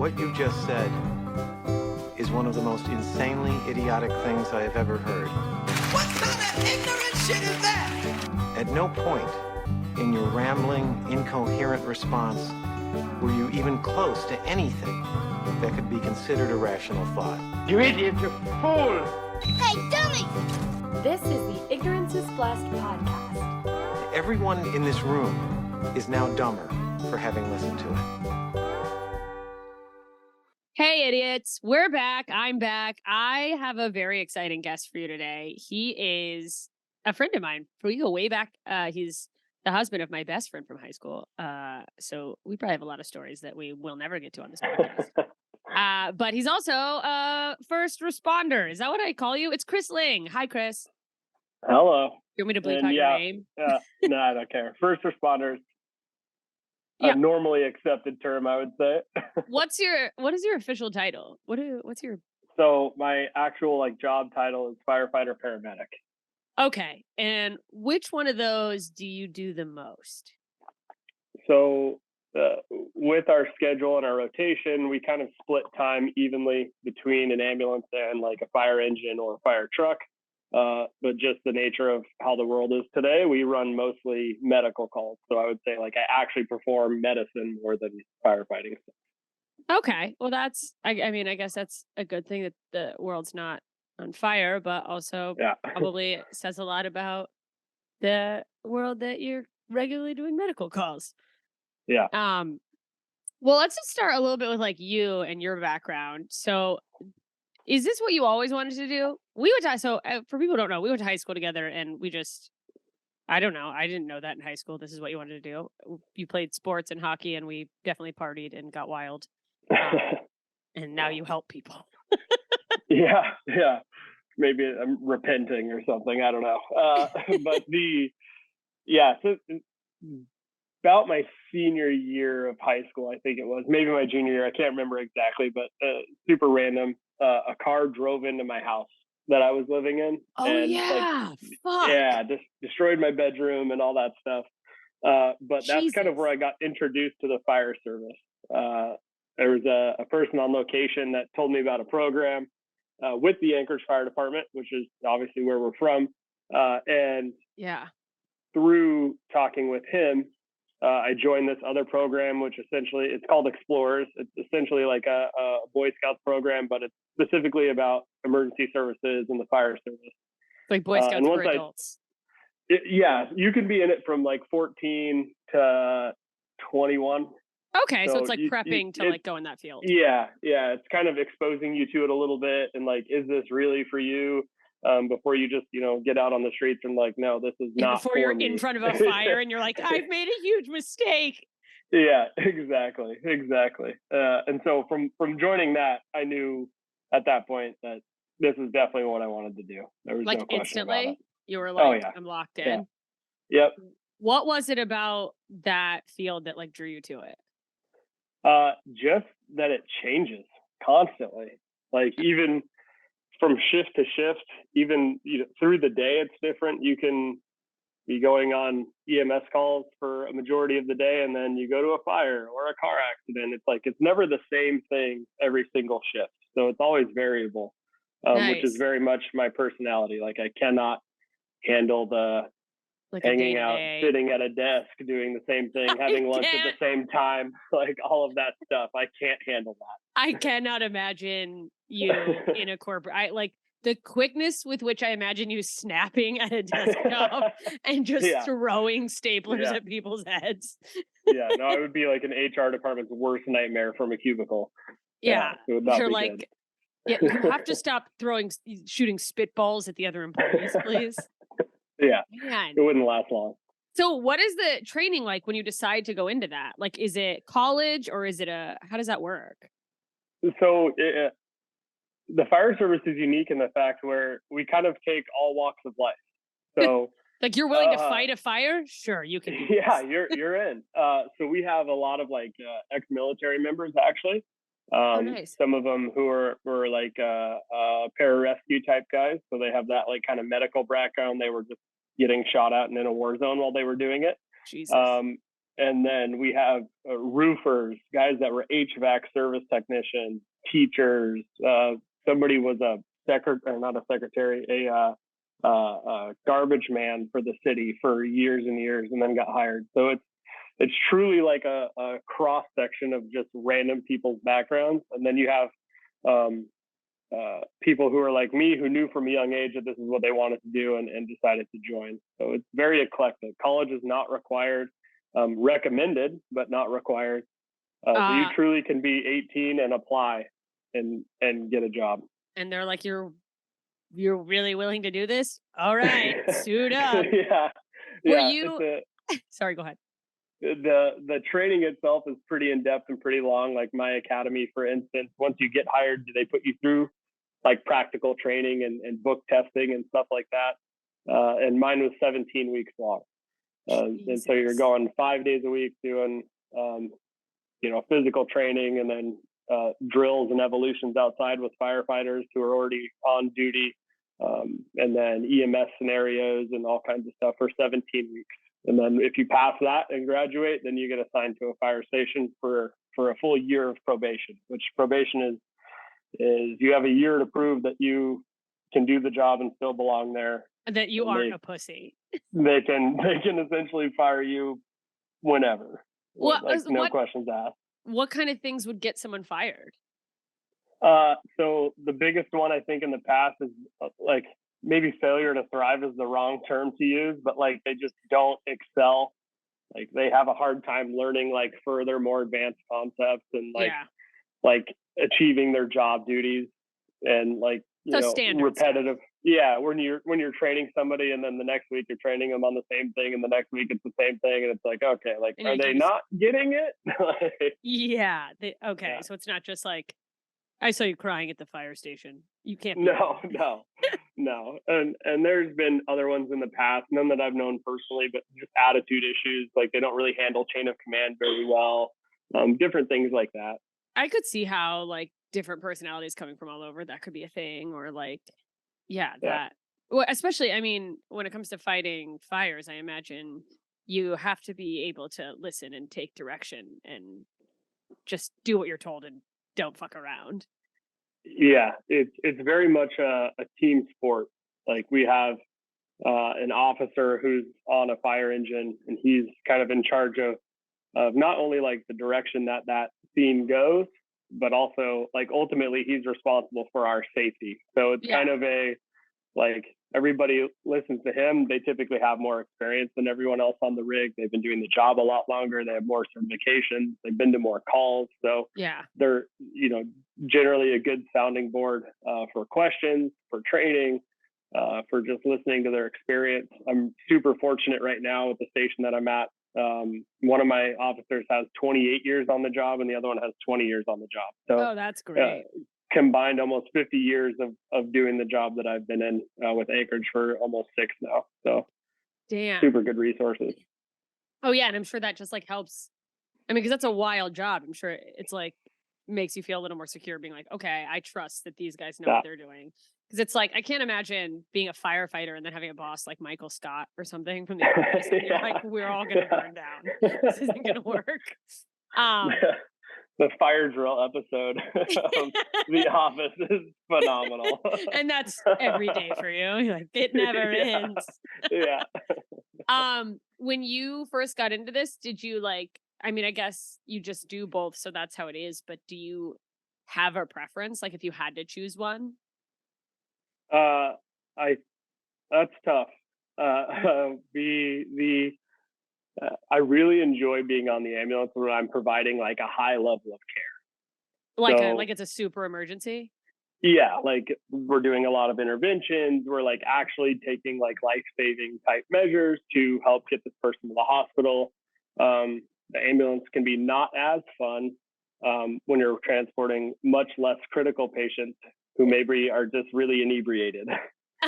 What you just said is one of the most insanely idiotic things I have ever heard. What kind of ignorant shit is that? At no point in your rambling, incoherent response were you even close to anything that could be considered a rational thought. You idiot, you fool! Hey, dummy! This is the Ignorance is Blessed podcast. Everyone in this room is now dumber for having listened to it. Hey, idiots. We're back. I'm back. I have a very exciting guest for you today. He is a friend of mine. We go way back. He's the husband of my best friend from high school. So we probably have a lot of stories that we will never get to on this podcast. But he's also a first responder. Is that what I call you? It's Chris Ling. Hi, Chris. Hello. You want me to bleep out your name? No, I don't care. First responders. Yeah. A normally accepted term, I would say. What is your official title? What's your... So my actual job title is firefighter paramedic. Okay. And which one of those do you do the most? So with our schedule and our rotation, we kind of split time evenly between an ambulance and a fire engine or a fire truck. But just the nature of how the world is today, we run mostly medical calls. So I would say I actually perform medicine more than firefighting. Okay. Well, I guess that's a good thing that the world's not on fire, but also probably says a lot about the world that you're regularly doing medical calls. Yeah. Well, let's just start a little bit with you and your background. So is this what you always wanted to do? For people who don't know, we went to high school together and I don't know. I didn't know that in high school. This is what you wanted to do. You played sports and hockey and we definitely partied and got wild. And now you help people. Yeah. Maybe I'm repenting or something. I don't know. But so about my senior year of high school, I think it was, maybe my junior year. I can't remember exactly, but super random. A car drove into my house that I was living in. Oh, and, yeah. Fuck. Yeah, just destroyed my bedroom and all that stuff. But that's Jesus. kind of where I got introduced to the fire service. There was a person on location that told me about a program with the Anchorage Fire Department, which is obviously where we're from. And through talking with him, I joined this other program, which essentially it's called Explorers. It's essentially like a Boy Scouts program, but it's specifically about emergency services and the fire service. Like Boy Scouts for adults. You can be in it from 14 to 21. Okay, so it's prepping to go in that field. Yeah, it's kind of exposing you to it a little bit, and is this really for you? Before you just get out on the streets and no, this is not. Before you're in front of a fire and you're I've made a huge mistake. Yeah, exactly. And so from joining that, I knew at that point that this is definitely what I wanted to do. There was no question instantly about it. You were I'm locked in. Yeah. Yep. What was it about that field that drew you to it? Just that it changes constantly. Even from shift to shift, even through the day, it's different. You can be going on EMS calls for a majority of the day, and then you go to a fire or a car accident. It's never the same thing every single shift. So it's always variable, Nice. Which is very much my personality. I cannot handle the hanging out, sitting at a desk, doing the same thing, having lunch at the same time, all of that stuff. I can't handle that. I cannot imagine you in a corporate. The quickness with which I imagine you snapping at a desktop and just throwing staplers at people's heads. Yeah, no, it would be an HR department's worst nightmare from a cubicle. Yeah, it would not you're be good. Yeah, you have to stop shooting spitballs at the other employees, please. Yeah, Man. It wouldn't last long. So what is the training like when you decide to go into that? is it college or is it how does that work? So the fire service is unique in the fact where we kind of take all walks of life. So you're willing to fight a fire? Sure, you can. Yeah, you're in. So we have a lot of ex-military members actually. Nice. Some of them who were pararescue type guys. So they have that kind of medical background. They were just getting shot at and in a war zone while they were doing it. Jesus. and then we have roofers, guys that were HVAC service technicians, teachers. Somebody was a not a secretary, a garbage man for the city for years and years, and then got hired. So it's truly like a cross section of just random people's backgrounds, and then you have people who are like me, who knew from a young age that this is what they wanted to do and decided to join. So it's very eclectic. College is not required, recommended, but not required. So you truly can be 18 and apply and get a job. And they're like, you're really willing to do this? All right, suit up. Were you? Sorry, go ahead. The training itself is pretty in depth and pretty long. Like my academy, for instance, once you get hired, they put you through like practical training and book testing and stuff like that. And mine was 17 weeks long. And so you're going 5 days a week doing, physical training, and then drills and evolutions outside with firefighters who are already on duty, and then EMS scenarios and all kinds of stuff for 17 weeks. And then if you pass that and graduate, then you get assigned to a fire station for a full year of probation, which probation is you have a year to prove that you can do the job and still belong there. That you aren't a pussy. They can essentially fire you whenever. Well, no questions asked. What kind of things would get someone fired? So the biggest one I think in the past is like maybe failure to thrive is the wrong term to use, but like they just don't excel. Like they have a hard time learning like further, more advanced concepts and like achieving their job duties and like repetitive. Yeah, when you're training somebody and then the next week you're training them on the same thing and the next week it's the same thing and it's like, okay, like are they not getting it? Yeah. So it's not just like I saw you crying at the fire station. You can't. No. And there's been other ones in the past, none that I've known personally, but just attitude issues. Like they don't really handle chain of command very well. Different things like that. I could see how like different personalities coming from all over, that could be a thing, or like, that. Well, especially, I mean, when it comes to fighting fires, I imagine you have to be able to listen and take direction and just do what you're told and don't fuck around. Yeah, it's very much a team sport. Like we have an officer who's on a fire engine, and he's kind of in charge of not only like the direction that scene goes, but also like ultimately he's responsible for our safety. So it's kind of like everybody listens to him. They typically have more experience than everyone else on the rig. They've been doing the job a lot longer. They have more certifications. They've been to more calls. So they're, generally a good sounding board for questions, for training, for just listening to their experience. I'm super fortunate right now with the station that I'm at. One of my officers has 28 years on the job and the other one has 20 years on the job. So that's great. Combined almost 50 years of doing the job that I've been in with Anchorage for almost 6 now. So damn, super good resources. Oh yeah. And I'm sure that just like helps. I mean, cause that's a wild job. I'm sure it's like makes you feel a little more secure being like, okay, I trust that these guys know what they're doing. Cause it's like, I can't imagine being a firefighter and then having a boss like Michael Scott or something from the office. You're like, we're all going to burn down. This isn't going to work. The fire drill episode of The Office is phenomenal. And that's every day for you. You're like, it never ends. When you first got into this, did you I guess you just do both, so that's how it is, but do you have a preference? Like if you had to choose one? That's tough. I really enjoy being on the ambulance when I'm providing like a high level of care. Like it's a super emergency? Yeah, like we're doing a lot of interventions. We're like actually taking like life-saving type measures to help get this person to the hospital. The ambulance can be not as fun when you're transporting much less critical patients who maybe are just really inebriated.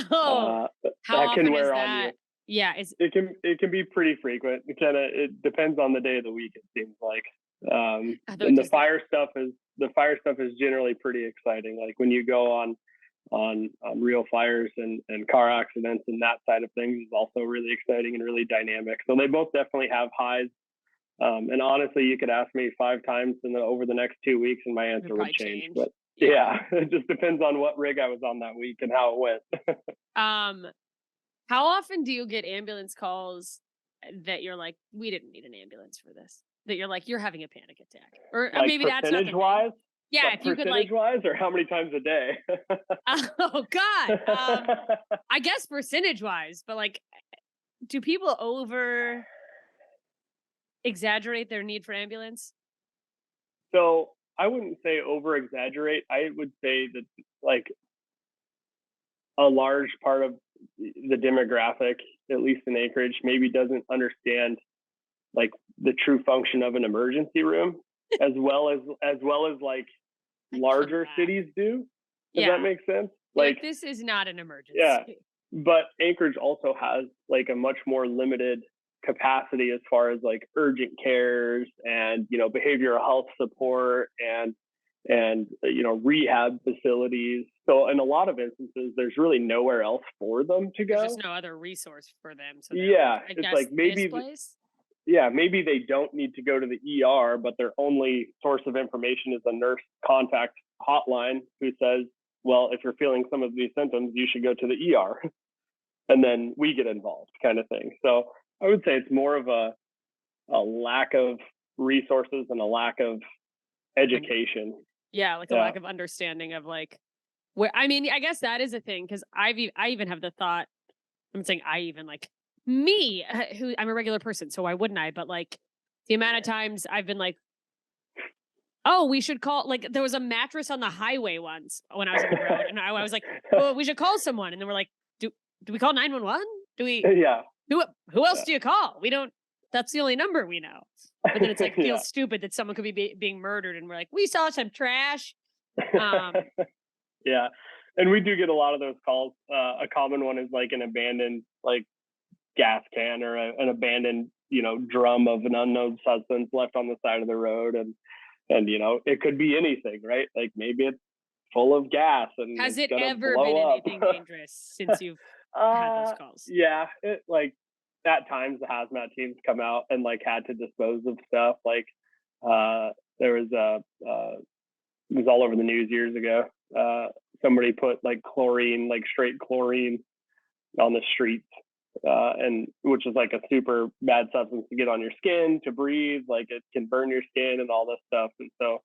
How that can often wear is on that? you. Yeah, it can be pretty frequent. It depends on the day of the week. It seems like, and the fire stuff is generally pretty exciting. Like when you go on real fires and car accidents and that side of things is also really exciting and really dynamic. So they both definitely have highs And honestly, you could ask me 5 times over the next 2 weeks, and my It'll answer would probably change. change. But Yeah. it just depends on what rig I was on that week and how it went. Um, how often do you get ambulance calls that you're like, we didn't need an ambulance for this? That you're like, you're having a panic attack, or Like maybe that's not the percentage thing. wise, Yeah, if you could like, percentage wise, or how many times a day? oh God, I guess percentage wise, but like, do people over exaggerate their need for ambulance? So I wouldn't say over exaggerate. I would say that like a large part of the demographic, at least in Anchorage, maybe doesn't understand like the true function of an emergency room as well as like I can't larger laugh. cities do. Does Yeah, that make sense? like this is not an Yeah, emergency. but Anchorage also has like a much more limited capacity as far as like urgent cares and behavioral health support and rehab facilities. So in a lot of instances, there's really nowhere else for them to There's go. just no other resource for them. So they're Yeah, like, I it's guess like this maybe place. maybe they don't need to go to the ER, but their only source of information is a nurse contact hotline who says, well, if you're feeling some of these symptoms, you should go to the ER. And then we get involved, kind of thing. So I would say it's more of a lack of resources and a lack of education. Yeah, like a lack of understanding of like where. I mean, I guess that is a thing because I even have the thought. I'm saying I even like me, who I'm a regular person, so why wouldn't I? But like the amount of times I've been like, oh, we should call. Like there was a mattress on the highway once when I was on the road, and I was like, well, we should call someone, and then we're like, do we call 911? Do we? Yeah. Who else do you call? We don't. That's the only number we know. But then it's like feels stupid that someone could be being murdered, and we're like, we saw some trash. Yeah, and we do get a lot of those calls. A common one is like an abandoned like gas can or an abandoned drum of an unknown substance left on the side of the road, and it could be anything, right? Like maybe it's full of gas and Has it's it gonna ever blow been up. anything dangerous since you've had those calls? Yeah, it like at times the hazmat teams come out and like had to dispose of stuff. Like there was it was all over the news years ago. Somebody put like chlorine, like straight chlorine, on the streets, and which is like a super bad substance to get on your skin, to breathe. Like it can burn your skin and all this stuff. And so,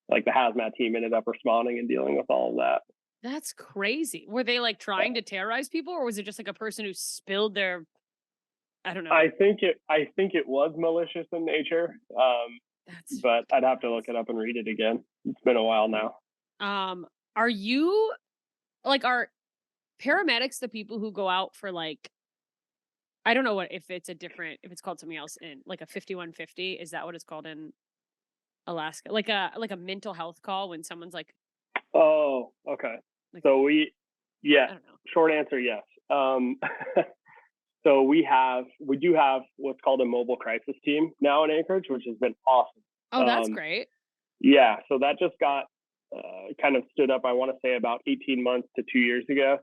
like the hazmat team ended up responding and dealing with all of that. That's crazy. Were they like trying to terrorize people, or was it just like a person who spilled their? I don't know. I think it was malicious in nature. But I'd have to look it up and read it again. It's been a while now. Are you like are paramedics the people who go out for like I don't know what if it's called something else in like a 5150? Is that what it's called in Alaska? Like a mental health call when someone's like, oh, okay. Like, So I don't know. short answer, yes. So we do have what's called a mobile crisis team now in Anchorage, which has been awesome. Oh, that's great. Yeah, so that just got kind of stood up, I want to say about 18 months to 2 years ago.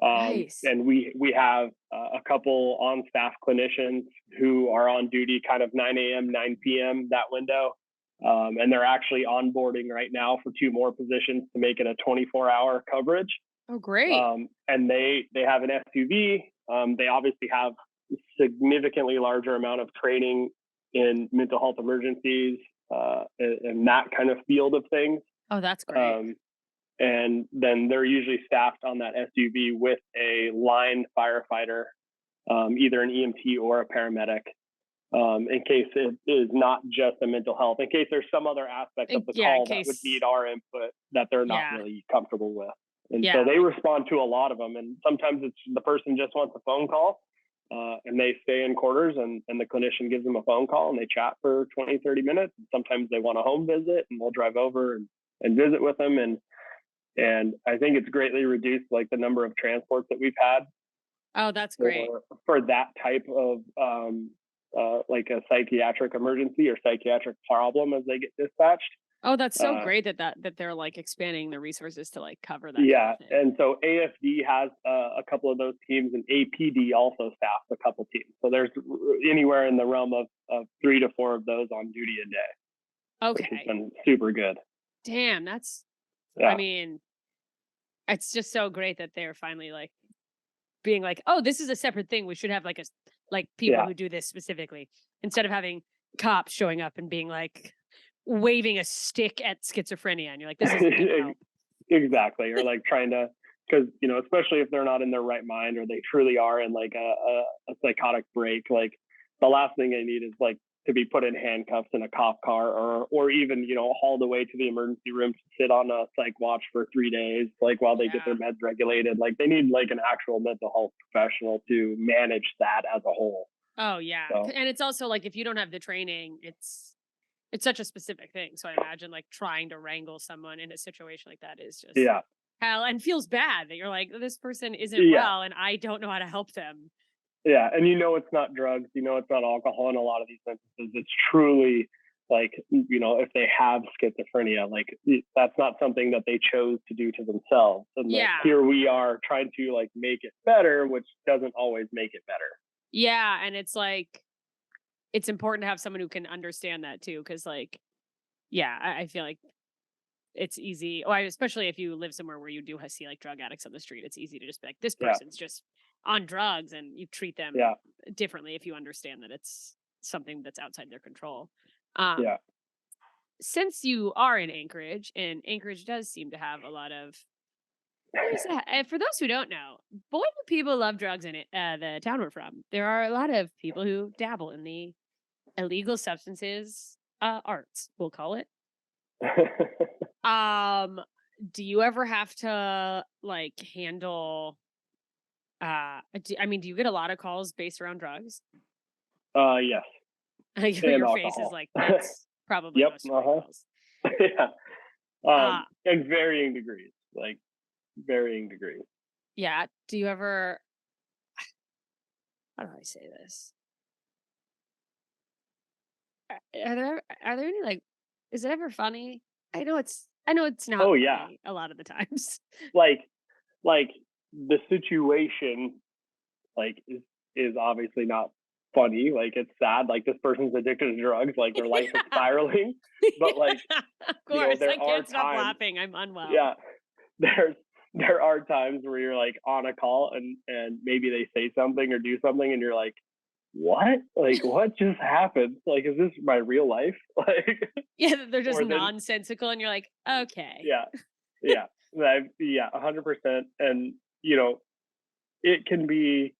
Nice. And we have a couple on staff clinicians who are on duty kind of 9 a.m., 9 p.m. that window. And they're actually onboarding right now for 2 more positions to make it a 24-hour coverage. Oh, great. And they have an SUV. They obviously have a significantly larger amount of training in mental health emergencies and that kind of field of things. Oh, that's great. And then they're usually staffed on that SUV with a line firefighter, either an EMT or a paramedic, in case it is not just a mental health, in case there's some other aspect of the call that would need our input that they're not really comfortable with. And so they respond to a lot of them. And sometimes it's the person just wants a phone call and they stay in quarters and the clinician gives them a phone call and they chat for 20, 30 minutes. And sometimes they want a home visit and we'll drive over and visit with them. And I think it's greatly reduced like the number of transports that we've had. Oh, that's great. For that type of like a psychiatric emergency or psychiatric problem as they get dispatched. Oh, that's so Uh, great that they're like expanding the resources to like cover that. yeah, Kind of thing. and so AFD has a couple of those teams, and APD also staffs a couple teams. So there's anywhere in the realm of 3 to 4 of those on duty a day, which has Okay. been super good. Damn, that's. Yeah, I mean, it's just so great that they're finally like being like, oh, this is a separate thing. We should have like people yeah. who do this specifically instead of having cops showing up and being like waving a stick at schizophrenia, and you're like, this isn't gonna help. Exactly. Or like trying to, because, especially if they're not in their right mind or they truly are in like a psychotic break, like the last thing they need is like to be put in handcuffs in a cop car or even, hauled away to the emergency room to sit on a psych watch for 3 days, like while they get their meds regulated. Like they need like an actual mental health professional to manage that as a whole. Oh yeah, So, and it's also like if you don't have the training, it's such a specific thing. So I imagine like trying to wrangle someone in a situation like that is just yeah. hell, and feels bad that you're like, this person isn't Yeah. well and I don't know how to help them. Yeah. And it's not drugs, it's not alcohol in a lot of these instances. It's truly like, if they have schizophrenia, like that's not something that they chose to do to themselves. And like, Yeah. here we are trying to like make it better, which doesn't always make it better. Yeah, and it's like it's important to have someone who can understand that too, because like, yeah, I feel like it's easy. Oh, especially if you live somewhere where you do see like drug addicts on the street, it's easy to just be like, this Yeah. person's just on drugs, and you treat them Yeah. differently if you understand that it's something that's outside their control. Yeah. Since you are in Anchorage, and Anchorage does seem to have a lot of. And for those who don't know, boy, do people love drugs in it. The town we're from, there are a lot of people who dabble in the illegal substances, arts, we'll call it. Do you ever have to like handle? Do you get a lot of calls based around drugs? Yes. Your And face is alcohol. like that's probably Yep. most of my calls. Yeah. Uh, And varying degrees, like varying degrees. yeah. Do you ever? How do I say this? Are there any like? Is it ever funny? I know it's not. Oh, yeah. Funny a lot of the times. Like the situation like is obviously not funny. Like it's sad. Like this person's addicted to drugs. Like their life is spiraling. But like, of course, there I are can't stop times. laughing. I'm unwell. Yeah, there are times where you're like on a call and maybe they say something or do something and you're like, what? Like what just happened? Like is this my real life? Like Yeah, they're just or then- nonsensical, and you're like, okay. yeah, 100%. And it can be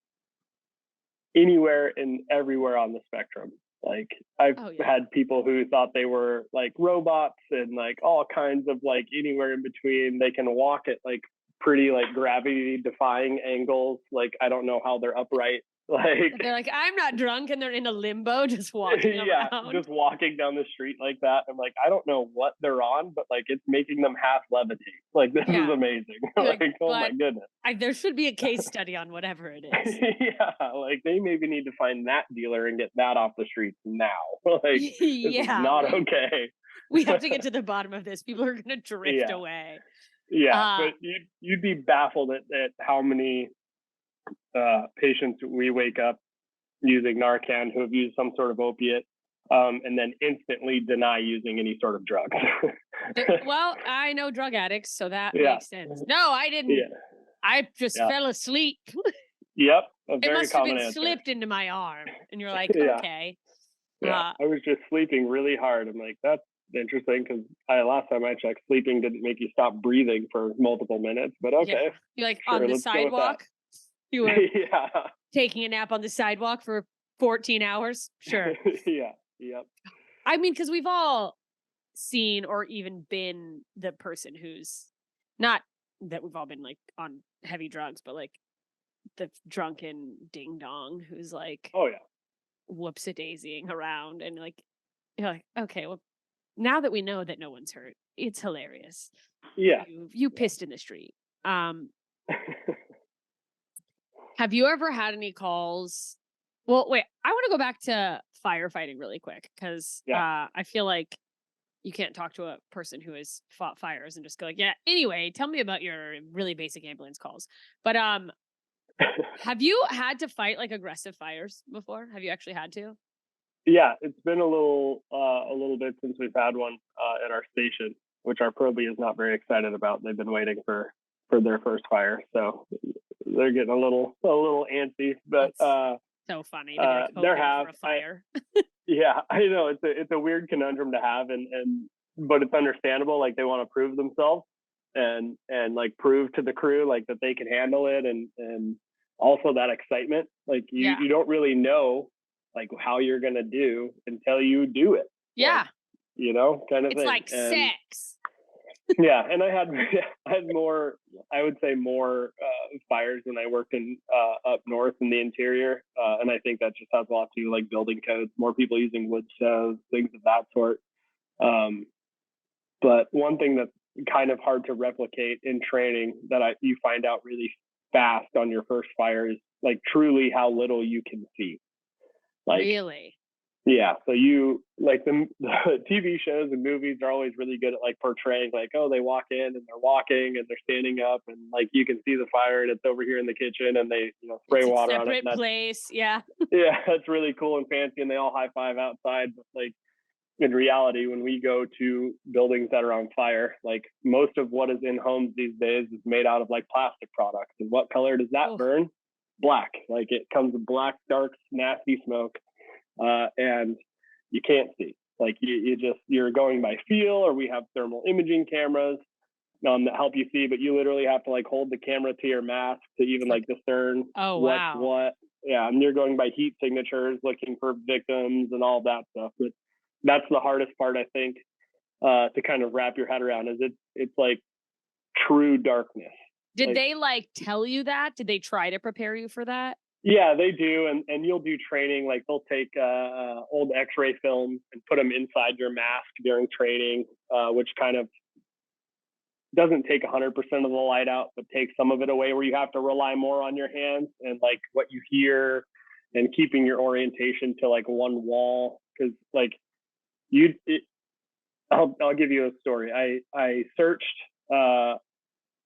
anywhere and everywhere on the spectrum. Like I've had people who thought they were like robots and like all kinds of like anywhere in between. They can walk at like pretty like gravity defying angles. Like I don't know how they're upright. Like they're like, I'm not drunk, and they're in a limbo just walking around. just walking down the street like that. I'm like, I don't know what they're on, but like it's making them half levitate. Like this is amazing. Like oh my goodness. There should be a case study on whatever it is. Yeah, like they maybe need to find that dealer and get that off the streets now. Like this is not okay. We have to get to the bottom of this. People are going to drift away. Yeah, but you'd be baffled at how many patients we wake up using Narcan who have used some sort of opiate and then instantly deny using any sort of drugs. Well, I know drug addicts, so that makes sense. No, I didn't. Yeah. I just fell asleep. Yep. It must have been slipped into my arm. And you're like, okay. Yeah. I was just sleeping really hard. I'm like, that's interesting because last time I checked, sleeping didn't make you stop breathing for multiple minutes. But okay. Yeah. You're like on the sidewalk. You were taking a nap on the sidewalk for 14 hours. Sure. Yeah. Yep. I mean, because we've all seen or even been the person who's not that we've all been like on heavy drugs, but like the drunken ding dong who's like, oh yeah, whoops-a-daisying around, and like you're like, okay, well, now that we know that no one's hurt, it's hilarious. Yeah, you pissed in the street. Have you ever had any calls? Well, wait, I want to go back to firefighting really quick because I feel like you can't talk to a person who has fought fires and just go like, yeah, anyway, tell me about your really basic ambulance calls. But have you had to fight like aggressive fires before? Have you actually had to? Yeah, it's been a little bit since we've had one at our station, which our probie is not very excited about. They've been waiting for their first fire, so they're getting a little antsy. But So funny to be like there hoping have for a fire. yeah, I know it's a weird conundrum to have, and but it's understandable. Like they want to prove themselves and like prove to the crew like that they can handle it, and also that excitement. Like you don't really know like how you're gonna do until you do it. Yeah. Like, kind of it's thing. like sex. Yeah, and I had more, I would say more fires when I worked in up north in the interior, and I think that just has a lot to do like building codes, more people using wood stoves, things of that sort. But one thing that's kind of hard to replicate in training that you find out really fast on your first fire is like truly how little you can see. Like, really? Yeah, so you like the TV shows and movies are always really good at like portraying like, oh, they walk in and they're walking and they're standing up and like you can see the fire and it's over here in the kitchen and they spray water on it. Separate place, yeah. Yeah, that's really cool and fancy and they all high five outside. But like in reality, when we go to buildings that are on fire, like most of what is in homes these days is made out of like plastic products. And what color does that burn? Black. Like it comes with black, dark, nasty smoke. And you can't see, like you're going by feel, or we have thermal imaging cameras that help you see, but you literally have to like hold the camera to your mask to even like discern what's what. Yeah, and you're going by heat signatures, looking for victims and all that stuff. But that's the hardest part, I think, to kind of wrap your head around. Is it's like true darkness. Did they like tell you that? Did they try to prepare you for that? Yeah, they do, and you'll do training. Like they'll take old X-ray films and put them inside your mask during training, which kind of doesn't take 100% of the light out, but takes some of it away. Where you have to rely more on your hands and like what you hear, and keeping your orientation to like one wall. Because like I'll give you a story. I searched. I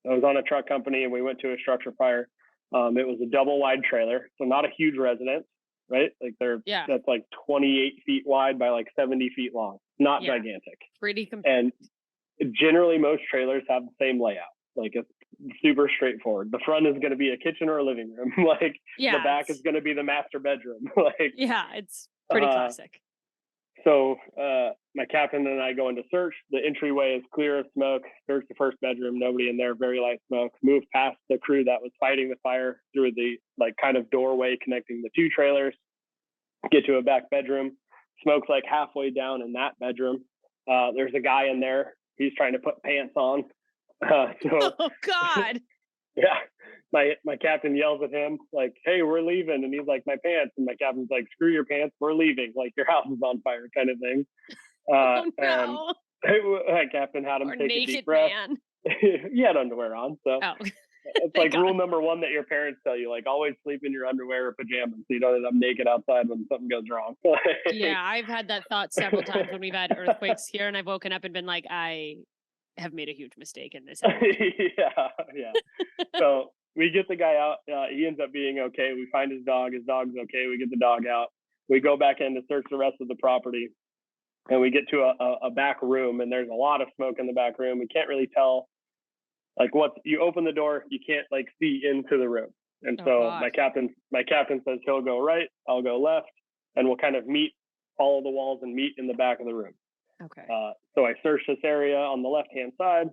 was on a truck company, and we went to a structure fire. It was a double wide trailer, so not a huge residence, right? Like that's like 28 feet wide by like 70 feet long, not gigantic. Pretty and generally most trailers have the same layout. Like it's super straightforward. The front is going to be a kitchen or a living room. Like the back is going to be the master bedroom. Like it's pretty classic. So my captain and I go into search. The entryway is clear of smoke. Search the first bedroom, nobody in there, very light smoke. Move past the crew that was fighting the fire through the like kind of doorway connecting the two trailers. Get to a back bedroom. Smoke's like halfway down in that bedroom. There's a guy in there. He's trying to put pants on. Oh God. Yeah. My captain yells at him like, "Hey, we're leaving," and he's like, "My pants," and my captain's like, "Screw your pants, we're leaving. Like your house is on fire," kind of thing. Oh no. And my captain had him take a deep breath. Man. He had underwear on, so it's like rule number one that your parents tell you, like always sleep in your underwear or pajamas, so you don't end up naked outside when something goes wrong. Yeah, I've had that thought several times when we've had earthquakes here, and I've woken up and been like, I have made a huge mistake in this. Yeah. So we get the guy out. He ends up being okay. We find his dog. His dog's okay. We get the dog out. We go back in to search the rest of the property, and we get to a back room, and there's a lot of smoke in the back room. We can't really tell, like you open the door, you can't like see into the room. And so my captain says he'll go right, I'll go left, and we'll kind of meet all of the walls and meet in the back of the room. Okay. So I search this area on the left-hand side,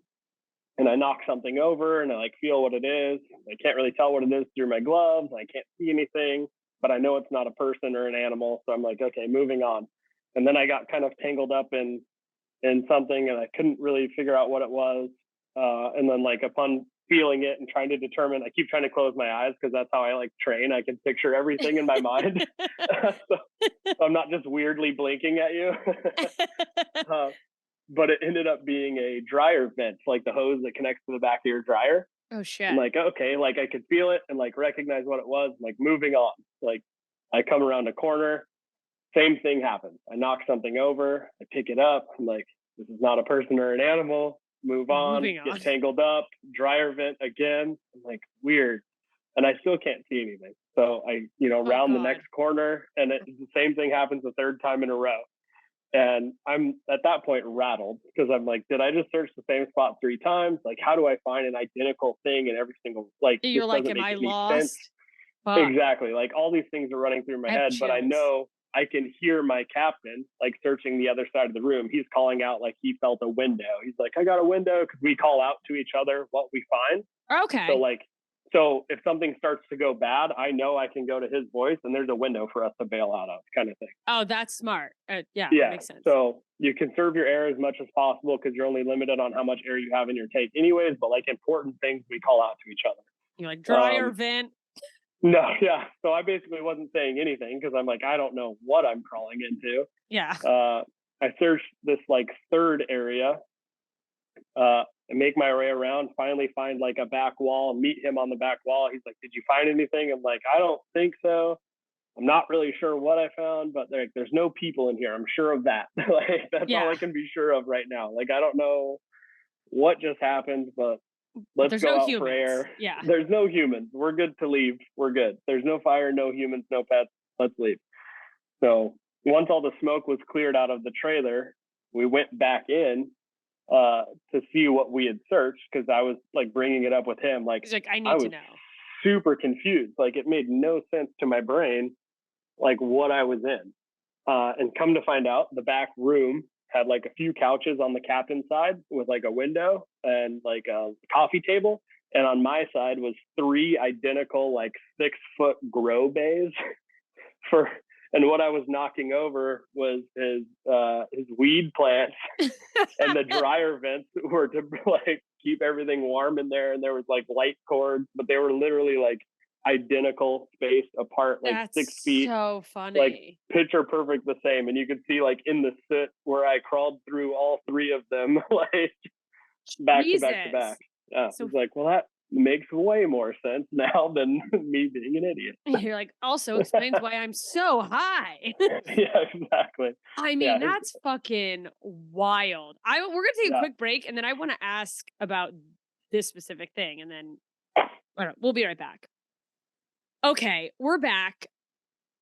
and I knock something over, and I like feel what it is. I can't really tell what it is through my gloves. I can't see anything, but I know it's not a person or an animal. So I'm like, okay, moving on. And then I got kind of tangled up in something, and I couldn't really figure out what it was. And then like upon feeling it and trying to determine, I keep trying to close my eyes because that's how I like train. I can picture everything in my mind. So I'm not just weirdly blinking at you. But it ended up being a dryer vent, like the hose that connects to the back of your dryer. Oh shit. I'm like, okay, like I could feel it and like recognize what it was, like moving on. Like I come around a corner, same thing happens. I knock something over, I pick it up, I'm like, this is not a person or an animal. Move on, Moving on. get tangled up, dryer vent again. I'm like, weird. And I still can't see anything. So I, round the God. next corner, and the same thing happens the third time in a row. And I'm at that point rattled because I'm like, did I just search the same spot 3 times? Like, how do I find an identical thing in every single, like, You're this like, doesn't am make I any lost? sense. Fuck. Exactly. Like, all these things are running through my I have head, but I chills. know I can hear my captain, like, searching the other side of the room. He's calling out like he felt a window. He's like, I got a window, because we call out to each other what we find. Okay. So if something starts to go bad, I know I can go to his voice and there's a window for us to bail out of, kind of thing. Oh, that's smart. Yeah, Yeah. that makes sense. So you conserve your air as much as possible because you're only limited on how much air you have in your tank anyways, but like important things we call out to each other. You're like, dryer vent. No, yeah. So I basically wasn't saying anything because I'm like, I don't know what I'm crawling into. Yeah. I searched this like third area, and make my way around, finally find like a back wall, meet him on the back wall. He's like, did you find anything? I'm like, I don't think so. I'm not really sure what I found, but there's no people in here. I'm sure of that. Like, that's all I can be sure of right now. Like, I don't know what just happened, but let's go out for air. Yeah. There's no humans. We're good to leave. We're good. There's no fire, no humans, no pets. Let's leave. So once all the smoke was cleared out of the trailer, we went back in to see what we had searched, because I was like bringing it up with him. Like, he's like, I need to know. Super confused. Like, it made no sense to my brain, like what I was in. And come to find out, the back room had like a few couches on the captain's side with like a window and like a coffee table. And on my side was 3 identical, like 6-foot grow bays and what I was knocking over was his weed plants, and the dryer vents were to like keep everything warm in there. And there was like light cords, but they were literally like identical, spaced apart, like That's 6 feet. So funny. Like picture perfect, the same. And you could see like in the soot where I crawled through all 3 of them, like back to back to back. Yeah, so it's like, well, that makes way more sense now than me being an idiot. You're like, also explains why I'm so high. Yeah, exactly. I mean, that's fucking wild. We're gonna take a quick break, and then I want to ask about this specific thing, and then we'll be right back. Okay, we're back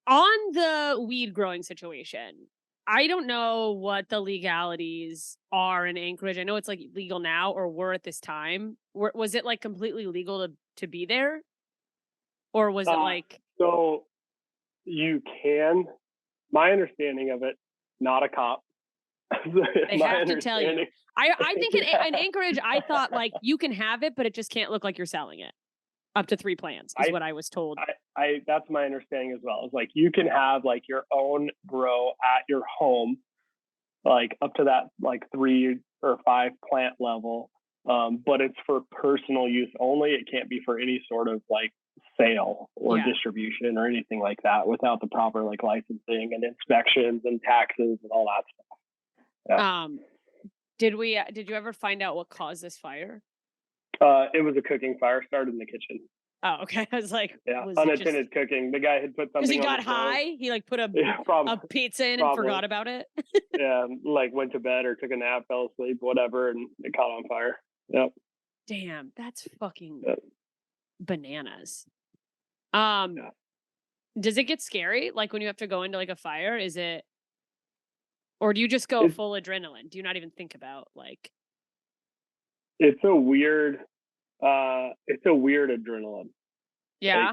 on the weed growing situation. I don't know what the legalities are in Anchorage. I know it's like legal now, or were at this time. Was it like completely legal to be there? Or was it like... So you can, my understanding of it, not a cop. They have to tell you. I think in Anchorage, I thought like you can have it, but it just can't look like you're selling it. Up to 3 plants is what I was told. That's my understanding as well. It's like you can have like your own grow at your home, like up to that like 3 or 5 plant level, but it's for personal use only. It can't be for any sort of like sale or distribution or anything like that without the proper like licensing and inspections and taxes and all that stuff. Yeah. Did you ever find out what caused this fire? It was a cooking fire, started in the kitchen. Oh, okay. I was like, unattended cooking. The guy had put something. Because he got high, he like put a pizza in and forgot about it. Yeah, like went to bed or took a nap, fell asleep, whatever, and it caught on fire. Yep. Damn, that's fucking bananas. Yeah. Does it get scary? Like when you have to go into like a fire, is it, or do you just go full adrenaline? Do you not even think about like? It's a weird adrenaline. Yeah.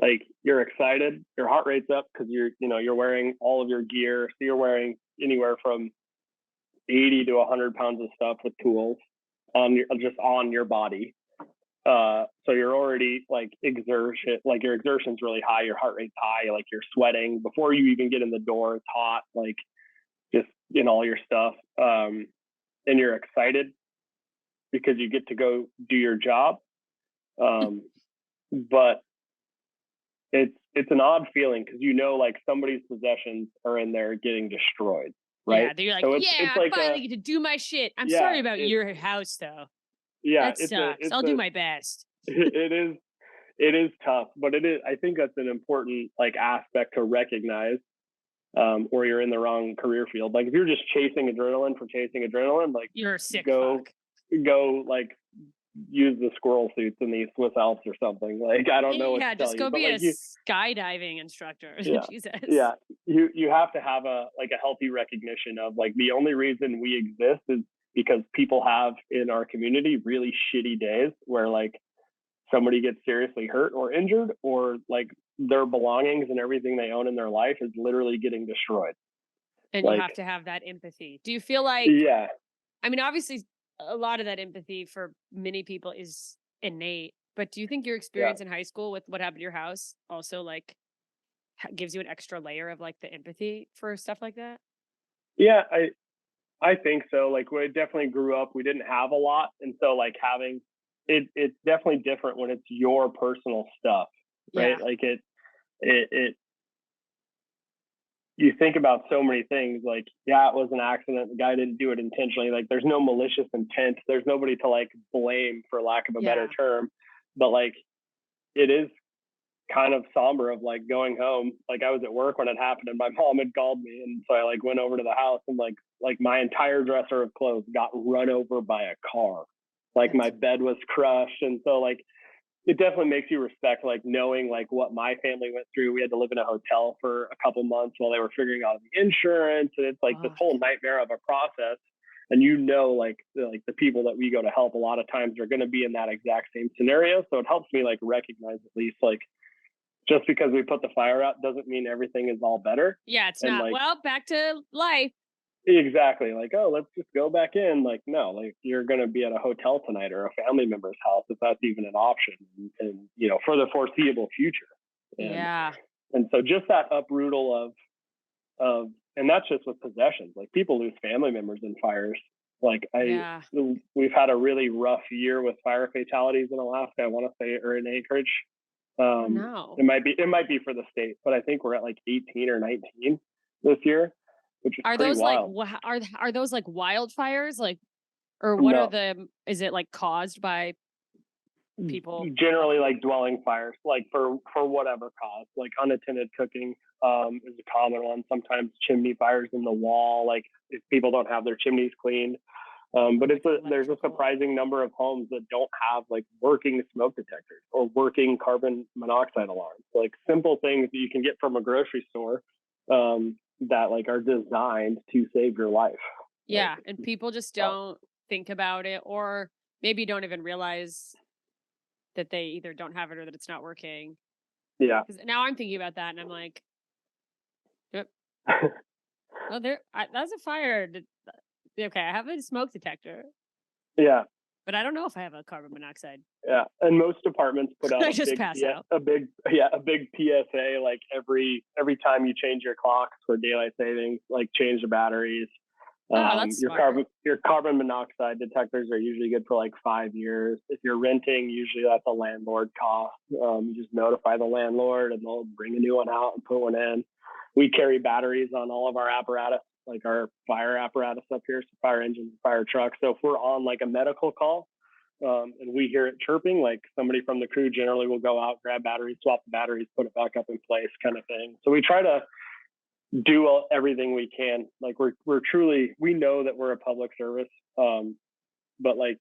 Like you're excited, your heart rate's up because you're wearing all of your gear. So you're wearing anywhere from 80 to 100 pounds of stuff with tools on your body. So you're already like your exertion's really high, your heart rate's high, like you're sweating before you even get in the door. It's hot, like just all your stuff. And you're excited because you get to go do your job. But it's an odd feeling because like somebody's possessions are in there getting destroyed, right? Yeah, you're like, so I finally get to do my shit. I'm sorry about your house though. Yeah, that sucks. I'll do my best. It is tough, but I think that's an important like aspect to recognize or you're in the wrong career field. Like if you're just chasing adrenaline for chasing adrenaline, like You're a sick go fuck. go like use the squirrel suits in the Swiss Alps or something. Like I don't know what Yeah, to tell just you, go but be a like you, skydiving instructor. yeah, Jesus. yeah, you have to have a healthy recognition of like the only reason we exist is because people have in our community really shitty days where like somebody gets seriously hurt or injured, or like their belongings and everything they own in their life is literally getting destroyed. And you Like, have to have that empathy. Do you feel like, yeah, I mean, obviously, a lot of that empathy for many people is innate, but do you think your yeah, experience in high school with what happened to your house also like gives you an extra layer of like the empathy for stuff like that? yeah. I think so. Like we definitely grew up, we didn't have a lot, and so like having it's definitely different when it's your personal stuff, right? Yeah. Like it you think about so many things like, yeah, it was an accident, the guy didn't do it intentionally, like there's no malicious intent, there's nobody to like blame for lack of a better Yeah. term, but like it is kind of somber of like going home. Like I was at work when it happened and my mom had called me, and so I like went over to the house and like my entire dresser of clothes got run over by a car. Like my bed was crushed, and so like it definitely makes you respect like knowing like what my family went through. We had to live in a hotel for a couple months while they were figuring out the insurance, and it's like this whole nightmare of a process. And like the people that we go to help a lot of times are going to be in that exact same scenario. So it helps me like recognize at least like just because we put the fire out doesn't mean everything is all better. Yeah, it's And not, like well, back to life. exactly, like, oh, let's just go back in. Like, no, like you're gonna be at a hotel tonight or a family member's house if that's even an option, and for the foreseeable future. And Yeah. and so just that uprootal of and that's just with possessions. Like people lose family members in fires. Like Yeah. we've had a really rough year with fire fatalities in Alaska. I want to say, or in Anchorage. No. It might be for the state, but I think we're at like 18 or 19 this year, which is Are pretty those like wild. are those like wildfires? Like, or what are No, the, is it like caused by people? generally like dwelling fires, like for whatever cause, like unattended cooking is a common one. Sometimes chimney fires in the wall, like if people don't have their chimneys cleaned. But there's a surprising number of homes that don't have like working smoke detectors or working carbon monoxide alarms, like simple things that you can get from a grocery store that like are designed to save your life. Yeah, and people just don't think about it, or maybe don't even realize that they either don't have it or that it's not working. Yeah. Because now I'm thinking about that, and I'm like, yep. Oh, that's a fire. Okay, I have a smoke detector, Yeah. but I don't know if I have a carbon monoxide. Yeah, and most departments put out I just pass out. a big PSA like every time you change your clocks for daylight savings, like change the batteries. That's your smart. carbon monoxide detectors are usually good for like 5 years. If you're renting, usually that's a landlord cost. You just notify the landlord and they'll bring a new one out and put one in. We carry batteries on all of our apparatus, like our fire apparatus up here, so fire engines, fire trucks. So if we're on like a medical call, and we hear it chirping, like somebody from the crew generally will go out, grab batteries, swap the batteries, put it back up in place, kind of thing. So we try to do everything we can. Like we're truly, we know that we're a public service, but like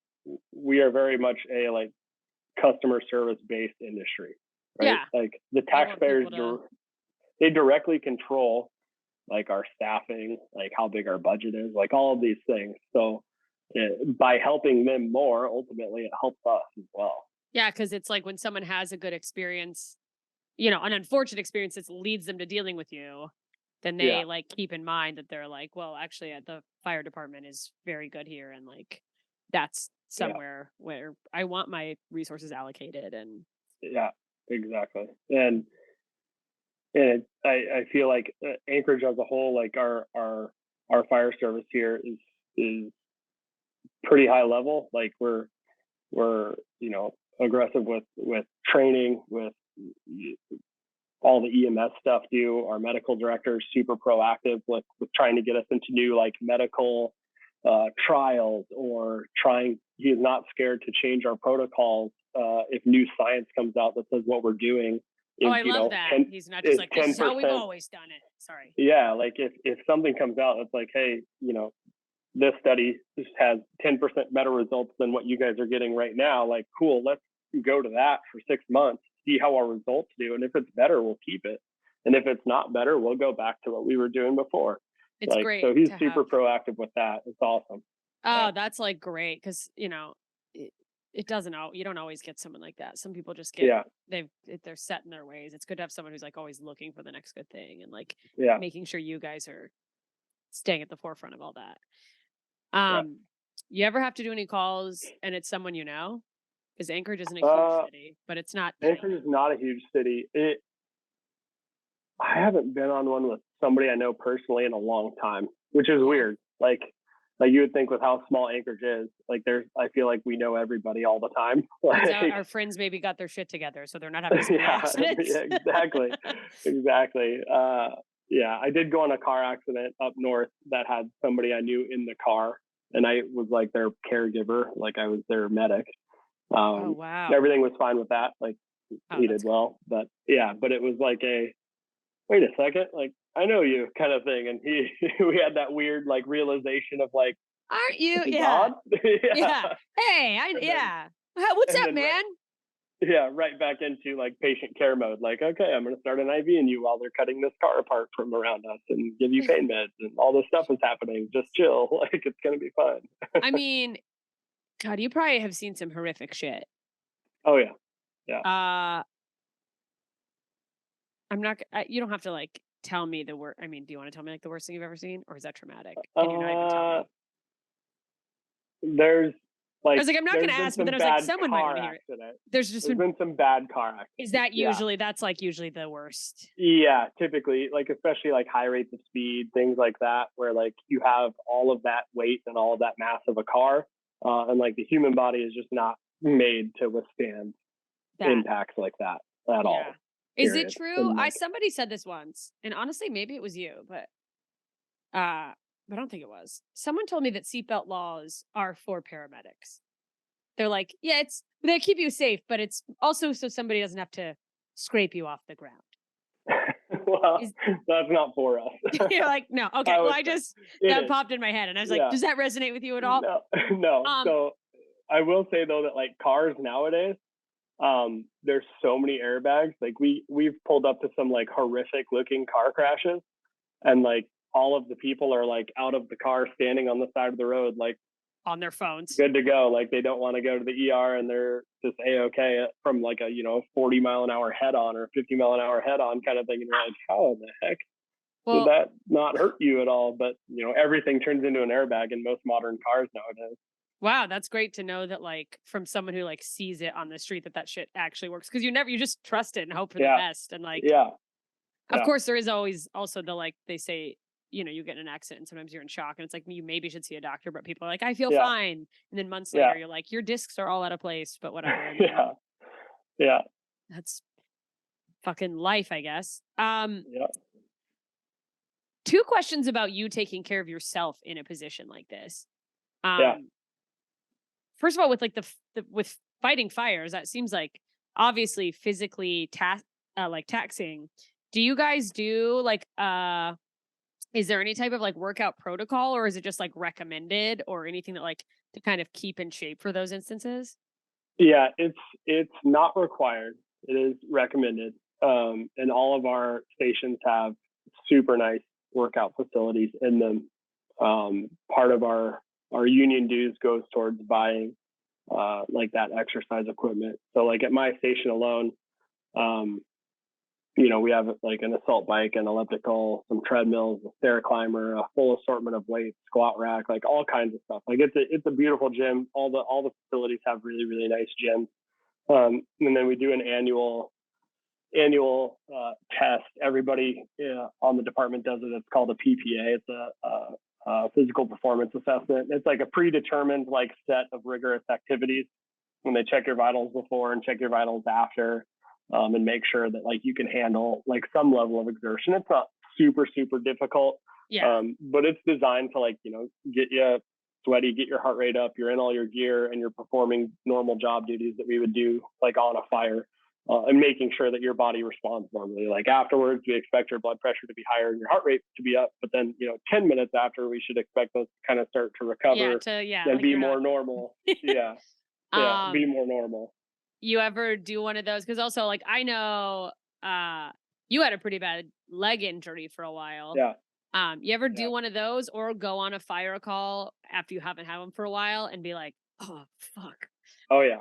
we are very much a like customer service based industry, right? Yeah. Like the I want taxpayers, people they directly control like our staffing, like how big our budget is, like all of these things. So by helping them more, ultimately it helps us as well. Yeah, because it's like when someone has a good experience, an unfortunate experience that leads them to dealing with you, then Yeah. they like keep in mind that they're like, well, actually, the fire department is very good here, and like that's somewhere where I want my resources allocated. And Yeah, exactly. And I feel like Anchorage as a whole, like our fire service here is pretty high level. Like we're aggressive with training, with all the EMS stuff due. Our medical director is super proactive with trying to get us into new like medical trials, or he is not scared to change our protocols if new science comes out that says what we're doing is, I love that. 10, He's not just is like, this is how we've 10%. always done it. Sorry. Yeah, like if something comes out that's like, hey, this study just has 10% better results than what you guys are getting right now, like, cool, let's go to that for 6 months, see how our results do. And if it's better, we'll keep it. And if it's not better, we'll go back to what we were doing before. It's like, great. So he's to super have... proactive with that. It's awesome. Oh, Yeah. that's like great. Cause it doesn't you don't always get someone like that. Some people just get, Yeah. they're set in their ways. It's good to have someone who's like always looking for the next good thing and like Yeah. making sure you guys are staying at the forefront of all that. Yeah. You ever have to do any calls and it's someone you know? Because Anchorage isn't a huge city, but it's not. Anchorage is not a huge city. I haven't been on one with somebody I know personally in a long time, which is weird. Like you would think with how small Anchorage is, like I feel like we know everybody all the time. Like, our friends maybe got their shit together, so they're not having so many accidents. Yeah, exactly. Exactly. Yeah, I did go on a car accident up north that had somebody I knew in the car, and I was like their caregiver, like I was their medic. Oh, wow. Everything was fine with that. Like he did well, but it was like wait a second, like I know you kind of thing. And we had that weird like realization of like, aren't you? Yeah. Yeah. Hey, what's up, man? Right back into like patient care mode. Like, okay, I'm going to start an IV in you while they're cutting this car apart from around us and give you pain meds and all this stuff is happening. Just chill. Like it's going to be fine. I mean, God, you probably have seen some horrific shit. Oh yeah. Yeah. I'm not. You don't have to like tell me the worst. I mean, do you want to tell me like the worst thing you've ever seen, or is that traumatic? Can you not even tell me? There's like. I was like, I'm not going to ask, but then I was like, someone might want to hear it. There's been some bad car accidents. Is that usually? That's like usually the worst. Yeah, typically, like especially like high rates of speed, things like that, where like you have all of that weight and all of that mass of a car, and like the human body is just not made to withstand impacts like that at all. Is it true? Somebody said this once, and honestly, maybe it was you, but I don't think it was. Someone told me that seatbelt laws are for paramedics. They're like, they keep you safe, but it's also so somebody doesn't have to scrape you off the ground. Well, that's not for us. You're like, no, okay. That popped in my head, and I was like, does that resonate with you at all? No. So I will say though that like cars nowadays, there's so many airbags. Like we've pulled up to some like horrific looking car crashes, and like all of the people are like out of the car standing on the side of the road, like on their phones, good to go. Like they don't want to go to the ER, and they're just A-okay from like a 40 mile an hour head on or 50 mile an hour head on kind of thing. And you're like, how in the heck did that not hurt you at all? But everything turns into an airbag in most modern cars nowadays. Wow, that's great to know that, like, from someone who like sees it on the street that shit actually works, because you just trust it and hope for the best. And like, of course, there is always also the like they say, you get in an accident and sometimes you're in shock and it's like you maybe should see a doctor, but people are like, I feel fine, and then months later you're like, your discs are all out of place, but whatever. Yeah, that's fucking life, I guess. Two questions about you taking care of yourself in a position like this. First of all, with like with fighting fires, that seems like obviously physically taxing. Do you guys do like is there any type of like workout protocol, or is it just like recommended, or anything that like to kind of keep in shape for those instances? Yeah, it's not required. It is recommended. And all of our stations have super nice workout facilities in them. Part of our union dues goes towards buying like that exercise equipment. So like at my station alone, we have like an assault bike, an elliptical, some treadmills, a stair climber, a full assortment of weights, squat rack, like all kinds of stuff. Like it's a beautiful gym. All the facilities have really, really nice gyms. And then we do an annual test. Everybody on the department does it. It's called a PPA. It's a physical performance assessment. It's like a predetermined like set of rigorous activities when they check your vitals before and check your vitals after, and make sure that like you can handle like some level of exertion. It's not super, super difficult, but it's designed to like, get you sweaty, get your heart rate up, you're in all your gear and you're performing normal job duties that we would do like on a fire. and making sure that your body responds normally. Like afterwards, we expect your blood pressure to be higher and your heart rate to be up, but then 10 minutes after, we should expect those to kind of start to recover and like be more normal. Yeah, be more normal. You ever do one of those? Because also, like, I know you had a pretty bad leg injury for a while. Yeah. You ever do one of those or go on a fire call after you haven't had one for a while and be like, oh, fuck. Oh, yeah.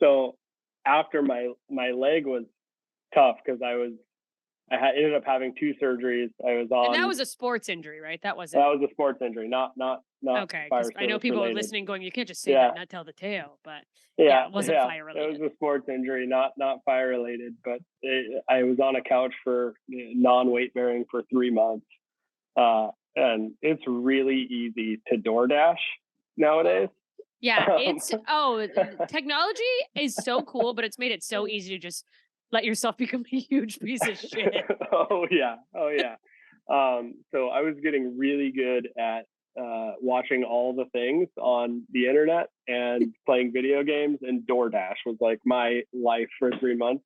So after my leg was tough because I ended up having 2 surgeries. I was on. And that was a sports injury, right? That was a sports injury, not okay. fire I know people related. are listening going, you can't just say that and not tell the tale, but it wasn't fire related. It was a sports injury, not fire related, but I was on a couch for non-weight bearing for 3 months. And it's really easy to DoorDash nowadays. Yeah, technology is so cool, but it's made it so easy to just let yourself become a huge piece of shit. Oh yeah. So I was getting really good at watching all the things on the internet and playing video games, and DoorDash was like my life for 3 months.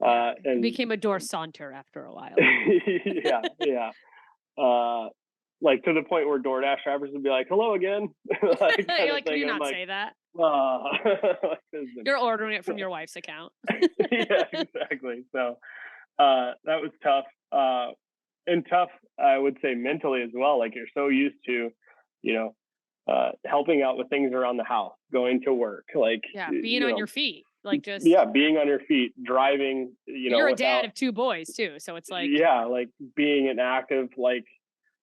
And it became a door saunter after a while. yeah. Like to the point where DoorDash drivers would be like, "Hello again." You're like, can you not say that? You're ordering it from your wife's account. Yeah, exactly. So that was tough. And tough, I would say, mentally as well. Like you're so used to, helping out with things around the house, going to work, like being on your feet, like just being on your feet, driving. You're a dad of 2 boys too, so it's like like being an active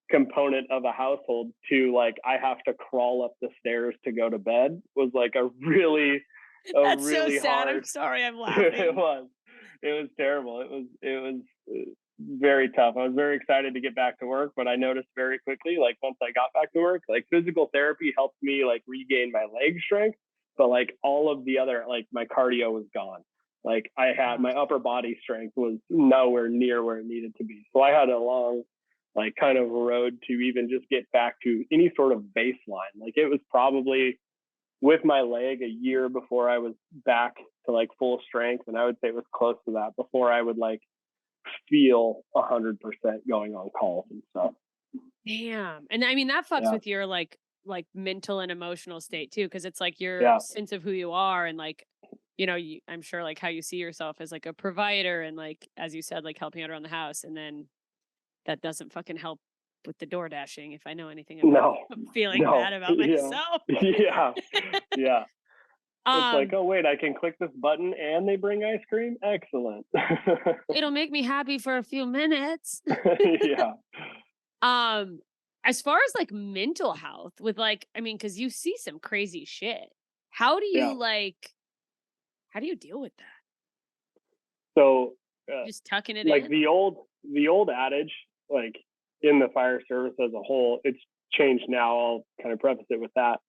component of a household to like I have to crawl up the stairs to go to bed was like that's really so sad. hard. I'm sorry, I'm laughing. It was terrible. It was very tough. I was very excited to get back to work, but I noticed very quickly, like once I got back to work, like physical therapy helped me like regain my leg strength, but like all of the other, like my cardio was gone. Like I had my upper body strength was nowhere near where it needed to be. So I had a long kind of road to even just get back to any sort of baseline. Like it was probably with my leg a year before I was back to like full strength. And I would say it was close to that before I would like feel 100% going on calls and stuff. Damn. And I mean, that fucks with your like mental and emotional state too. Cause it's like your sense of who you are. And like, I'm sure like how you see yourself as like a provider and like, as you said, like helping out around the house. And then that doesn't fucking help with the door dashing if I know anything about feeling bad about myself. Yeah. It's like, oh wait, I can click this button and they bring ice cream? Excellent. It'll make me happy for a few minutes. Yeah. As far as like mental health with like, I mean, because you see some crazy shit. How do you how do you deal with that? So just tucking it like in? the old adage, like in the fire service as a whole, it's changed now. I'll kind of preface it with that.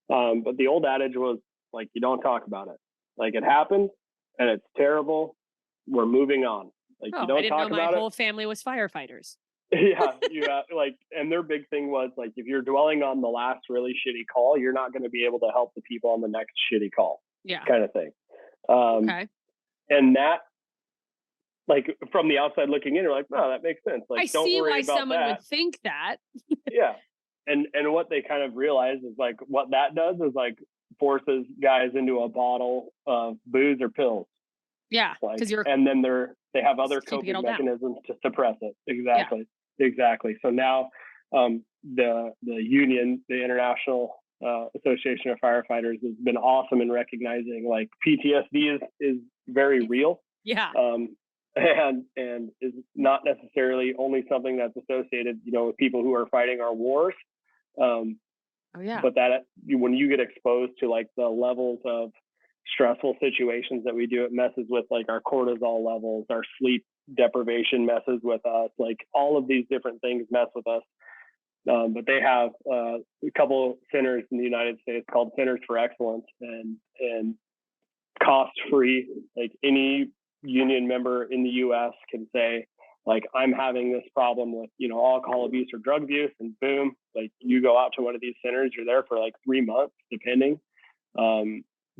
But the old adage was like, you don't talk about it. Like it happened and it's terrible. We're moving on. Like you don't I didn't talk know about my whole family was firefighters. Yeah. Like, and their big thing was like, if you're dwelling on the last really shitty call, you're not going to be able to help the people on the next shitty call. Yeah. Kind of thing. Okay. And that, like from the outside looking in, you're like, no, that makes sense. Like, I don't see worry why about someone that. would think that. Yeah. And what they kind of realize is like what that does is like forces guys into a bottle of booze or pills. Yeah. Like, Because and then they have other coping mechanisms to suppress it. Exactly. Yeah. Exactly. So now the union, the International Association of Firefighters, has been awesome in recognizing like PTSD is very real. Yeah. And is not necessarily only something that's associated, with people who are fighting our wars. But that when you get exposed to like the levels of stressful situations that we do, it messes with like our cortisol levels, our sleep deprivation messes with us, like all of these different things mess with us. But they have a couple centers in the United States called Centers for Excellence, and cost-free, like any union member in the U.S. can say, like, I'm having this problem with, alcohol abuse or drug abuse, and boom, like you go out to one of these centers, you're there for like 3 months, depending.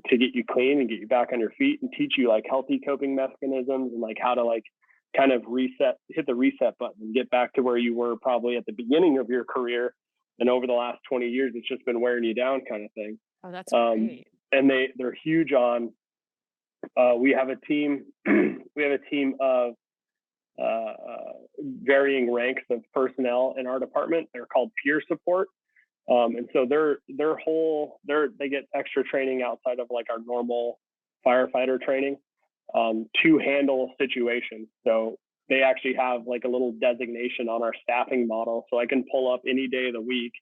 to get you clean and get you back on your feet and teach you like healthy coping mechanisms and like how to like kind of hit the reset button and get back to where you were probably at the beginning of your career. And over the last 20 years, it's just been wearing you down kind of thing. Oh, that's great. And they're huge on, we have a team of varying ranks of personnel in our department. They're called peer support. And so they get extra training outside of like our normal firefighter training to handle situations. So they actually have like a little designation on our staffing model. So I can pull up any day of the week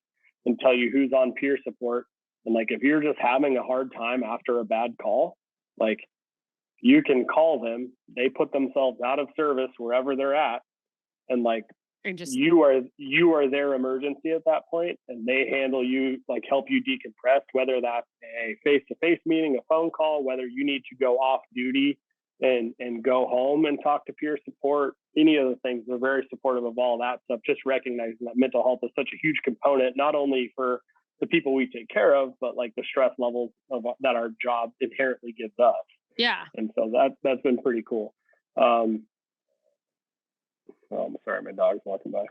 and tell you who's on peer support. And like, if you're just having a hard time after a bad call, like you can call them, they put themselves out of service wherever they're at. And like, and just you are their emergency at that point, and they handle you, like help you decompress, whether that's a face-to-face meeting, a phone call, whether you need to go off duty and go home and talk to peer support, any of the things. They're very supportive of all that stuff, just recognizing that mental health is such a huge component, not only for the people we take care of, but like the stress levels that our job inherently gives us. Yeah. And so that's been pretty cool. I'm sorry, my dog's walking by.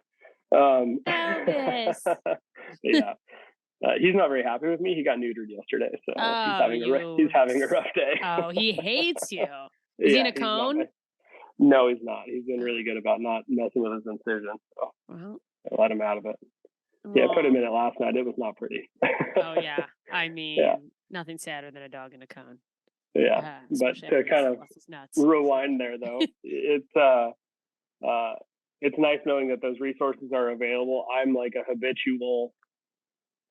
Elvis. Yeah. He's not very happy with me. He got neutered yesterday, so Oh, he's having a rough day. Oh, he hates you. Is he in a cone? No, he's not. He's been really good about not messing with his incision. So Well, I let him out of it. Yeah, I put him in it last night. It was not pretty. Oh yeah. I mean, nothing sadder than a dog in a cone. Yeah. But to kind of rewind there though, it's nice knowing that those resources are available. I'm like a habitual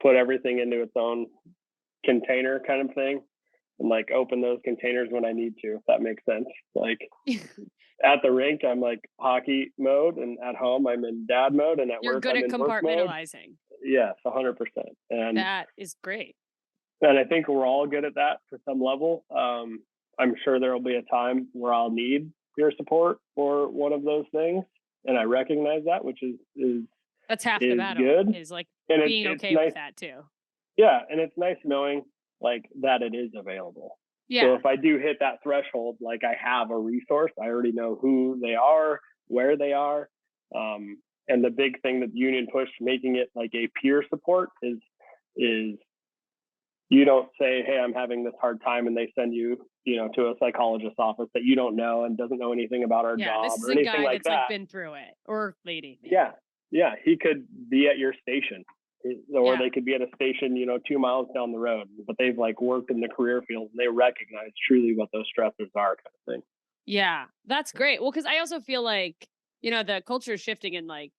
put everything into its own container kind of thing, and like open those containers when I need to, if that makes sense. Like at the rink, I'm like hockey mode, and at home, I'm in dad mode, and at You're work, good I'm at in work mode. compartmentalizing. Yes, 100%. And that is great. And I think we're all good at that to some level. I'm sure there will be a time where I'll need peer support for one of those things, and I recognize that, which is that's half the battle. Good. Is like and being okay nice, with that too. Yeah, and it's nice knowing like that it is available. Yeah. So if I do hit that threshold, like I have a resource, I already know who they are, where they are, and the big thing that the union pushed, making it like a peer support, is you don't say, hey, I'm having this hard time, and they send you, to a psychologist's office that you don't know and doesn't know anything about our job this is or a anything guy like that's that. like been through it, or lady. Maybe. Yeah. He could be at your station, or they could be at a station, 2 miles down the road, but they've like worked in the career field and they recognize truly what those stressors are, kind of thing. Yeah, that's great. Well, because I also feel like, the culture is shifting and like,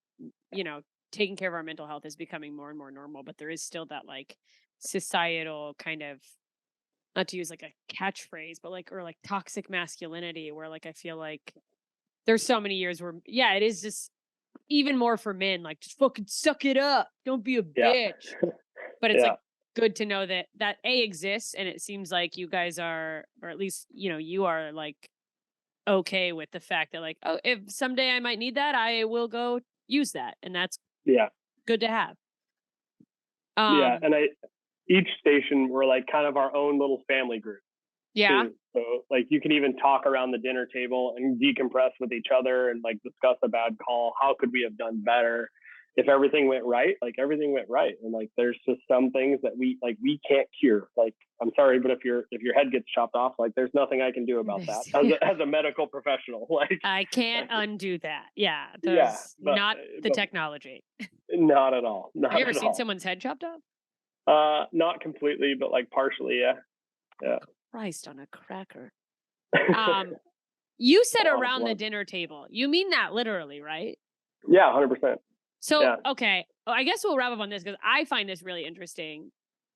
taking care of our mental health is becoming more and more normal, but there is still that like societal kind of, not to use like a catchphrase, but like, or like toxic masculinity, where like I feel like there's so many years where, it is just even more for men, like just fucking suck it up, don't be a bitch. But it's like good to know that A exists, and it seems like you guys are, or at least you are like okay with the fact that like, oh, if someday I might need that, I will go use that, and that's good to have. And each station, we're like kind of our own little family group. Yeah. Too. So like you can even talk around the dinner table and decompress with each other and like discuss a bad call. How could we have done better? If everything went right, like everything went right. And like there's just some things that we can't cure. Like, I'm sorry, but if your head gets chopped off, like there's nothing I can do about that as a medical professional. Like I can't undo that. Yeah. Not the technology. Not at all. Have you ever seen someone's head chopped off? Not completely, but like partially, yeah. Christ on a cracker. You said around the dinner table. You mean that literally, right? Yeah, 100%. So, okay, I guess we'll wrap up on this because I find this really interesting.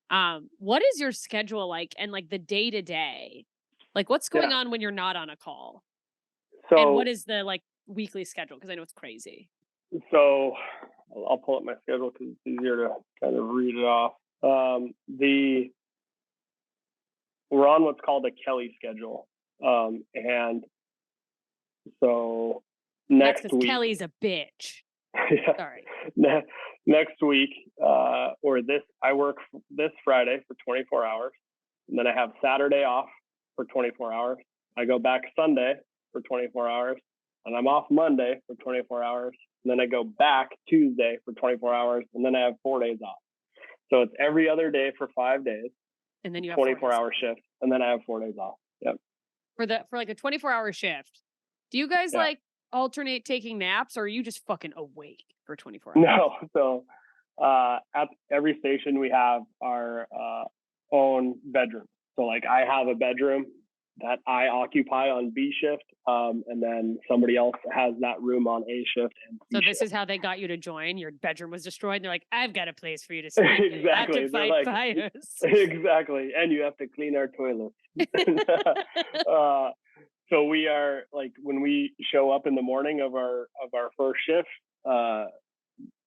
What is your schedule like, and like the day to day? Like, what's going on when you're not on a call? So, and what is the like weekly schedule? Because I know it's crazy. So, I'll pull up my schedule because it's easier to kind of read it off. We're on what's called a Kelly schedule, and so next week, Kelly's a bitch. Sorry. Next week, I work this Friday for 24 hours. and then I have Saturday off for 24 hours. I go back Sunday for 24 hours, and I'm off Monday for 24 hours. And then I go back Tuesday for 24 hours, and then I have 4 days off. So it's every other day for 5 days, And then you have 24-hour shift, and then I have 4 days off. Yep. For like a 24-hour shift. Do you guys Yeah. like alternate taking naps, or are you just fucking awake for 24 hours? No. So at every station we have our own bedroom. So like I have a bedroom that I occupy on B shift, and then somebody else has that room on A shift and C So this shift. is how they got you to join. Your bedroom was destroyed, and they're like, "I've got a place for you to sleep. You have Exactly. to They're fight like, fires." exactly, and you have to clean our toilets. So we are like, when we show up in the morning of our first shift,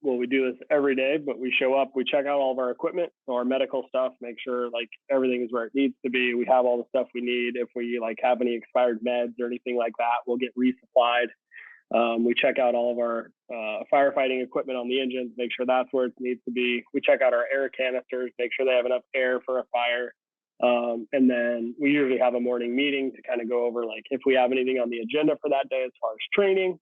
well, we do this every day, but we show up, we check out all of our equipment, so our medical stuff, make sure like everything is where it needs to be. We have all the stuff we need. If we like have any expired meds or anything like that, we'll get resupplied. We check out all of our firefighting equipment on the engines, make sure that's where it needs to be. We check out our air canisters, make sure they have enough air for a fire. And then we usually have a morning meeting to kind of go over like if we have anything on the agenda for that day as far as training.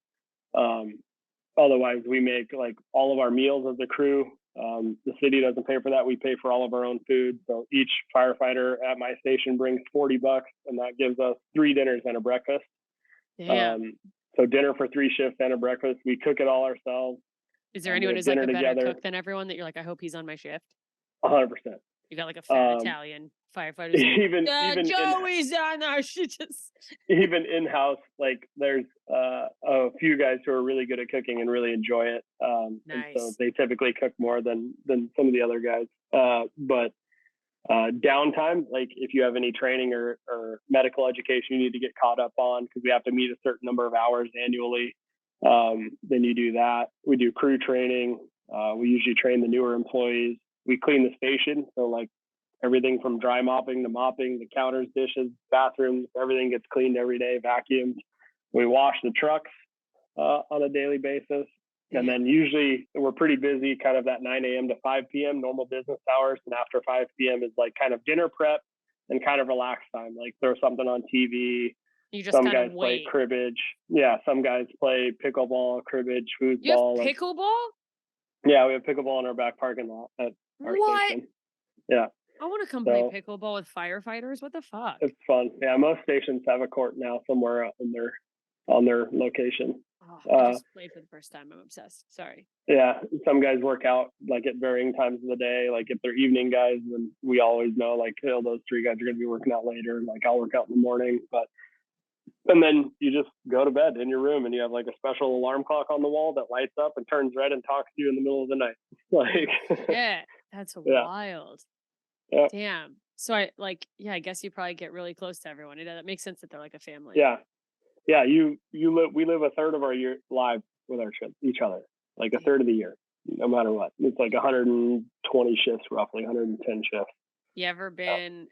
Otherwise, we make like all of our meals as a crew. The city doesn't pay for that. We pay for all of our own food. So each firefighter at my station brings $40, and that gives us 3 dinners and a breakfast. Damn. So dinner for 3 shifts and a breakfast. We cook it all ourselves. Is there we anyone have who's like a dinner better together. cook than everyone that you're like, I hope he's on my shift? 100%. You got like a fat Italian firefighter. who's like, Even Joey's on our shit. even in-house, like there's a few guys who are really good at cooking and really enjoy it. And so Nice. they typically cook more than some of the other guys. But downtime, like if you have any training or medical education you need to get caught up on, because we have to meet a certain number of hours annually, then you do that. We do crew training. We usually train the newer employees. We clean the station. So like everything from dry mopping to mopping, the counters, dishes, bathrooms, everything gets cleaned every day, vacuumed. We wash the trucks on a daily basis. And then usually we're pretty busy kind of that 9 a.m. to 5 p.m. normal business hours. And after 5 p.m. is like kind of dinner prep and kind of relax time, like throw something on TV. You just Some kind guys of play wait. cribbage. Yeah, some guys play pickleball, cribbage, foosball. You have like, pickleball? yeah, we have pickleball in our back parking lot at our What? station. Yeah. I want to come So- play pickleball with firefighters. What the fuck? It's fun. Yeah, most stations have a court now somewhere on their location. Oh, I just played for the first time. I'm obsessed. Sorry. Yeah, some guys work out like at varying times of the day. Like if they're evening guys, then we always know like, oh, those 3 guys are going to be working out later. Like I'll work out in the morning, and then you just go to bed in your room, and you have like a special alarm clock on the wall that lights up and turns red and talks to you in the middle of the night. Like, Yeah, that's Yeah. wild. Yeah. Damn. So I guess you probably get really close to everyone. That makes sense that they're like a family. yeah. We live a third of our year live with each other, like a third of the year, no matter what. It's like 120 shifts, roughly 110 shifts. You ever been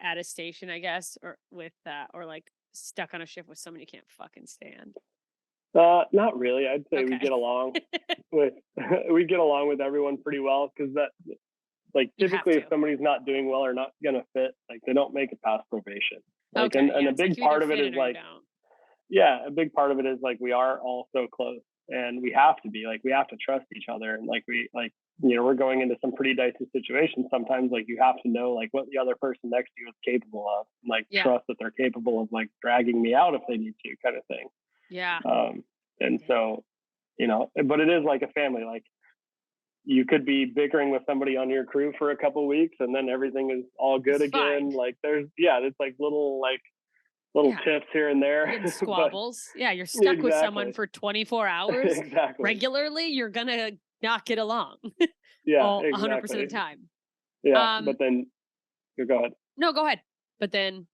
at a station, I guess, or with or like stuck on a shift with someone you can't fucking stand? Not really. I'd say we Okay. get along with everyone pretty well, because that, like, You have typically if to. somebody's not doing well or not gonna fit, like they don't make it past probation. Like, Okay, and yeah, a it's like big you either part of it fit is in or you like, don't. yeah, a big part of it is like we are all so close, and we have to be, like, we have to trust each other, and like we're going into some pretty dicey situations sometimes. Like you have to know like what the other person next to you is capable of, and, like Yeah. trust that they're capable of like dragging me out if they need to, kind of thing. Yeah. And so, but it is like a family. Like you could be bickering with somebody on your crew for a couple of weeks, and then everything is all good It's again. fine. Like it's like little Yeah. tips here and there. Getting But- squabbles. Yeah, you're stuck with someone Exactly. for 24 hours exactly. regularly. You're gonna not get along. Yeah, all 100% exactly. of the time. Yeah, but then you go ahead. No, go ahead. But then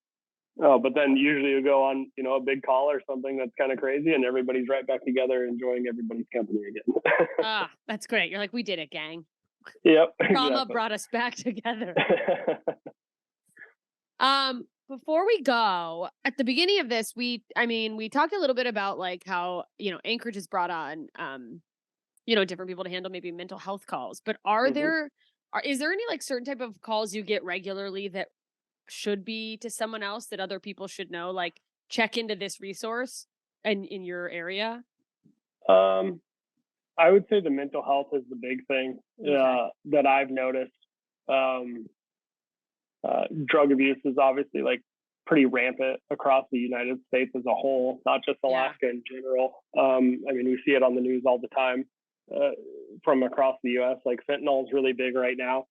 Oh, but then usually you go on, a big call or something that's kind of crazy, and everybody's right back together, enjoying everybody's company again. that's great. You're like, we did it, gang. Yep. Trauma exactly. brought us back together. Before we go, at the beginning of this, we talked a little bit about like how, Anchorage has brought on, different people to handle maybe mental health calls. But Mhm. is there any like certain type of calls you get regularly that should be to someone else that other people should know? Like, check into this resource in your area. Um, I would say the mental health is the big thing Okay. that I've noticed. Um, Drug abuse is obviously like pretty rampant across the United States as a whole, not just Yeah. Alaska in general. I mean, we see it on the news all the time uh, from across the U.S. Like fentanyl is really big right now,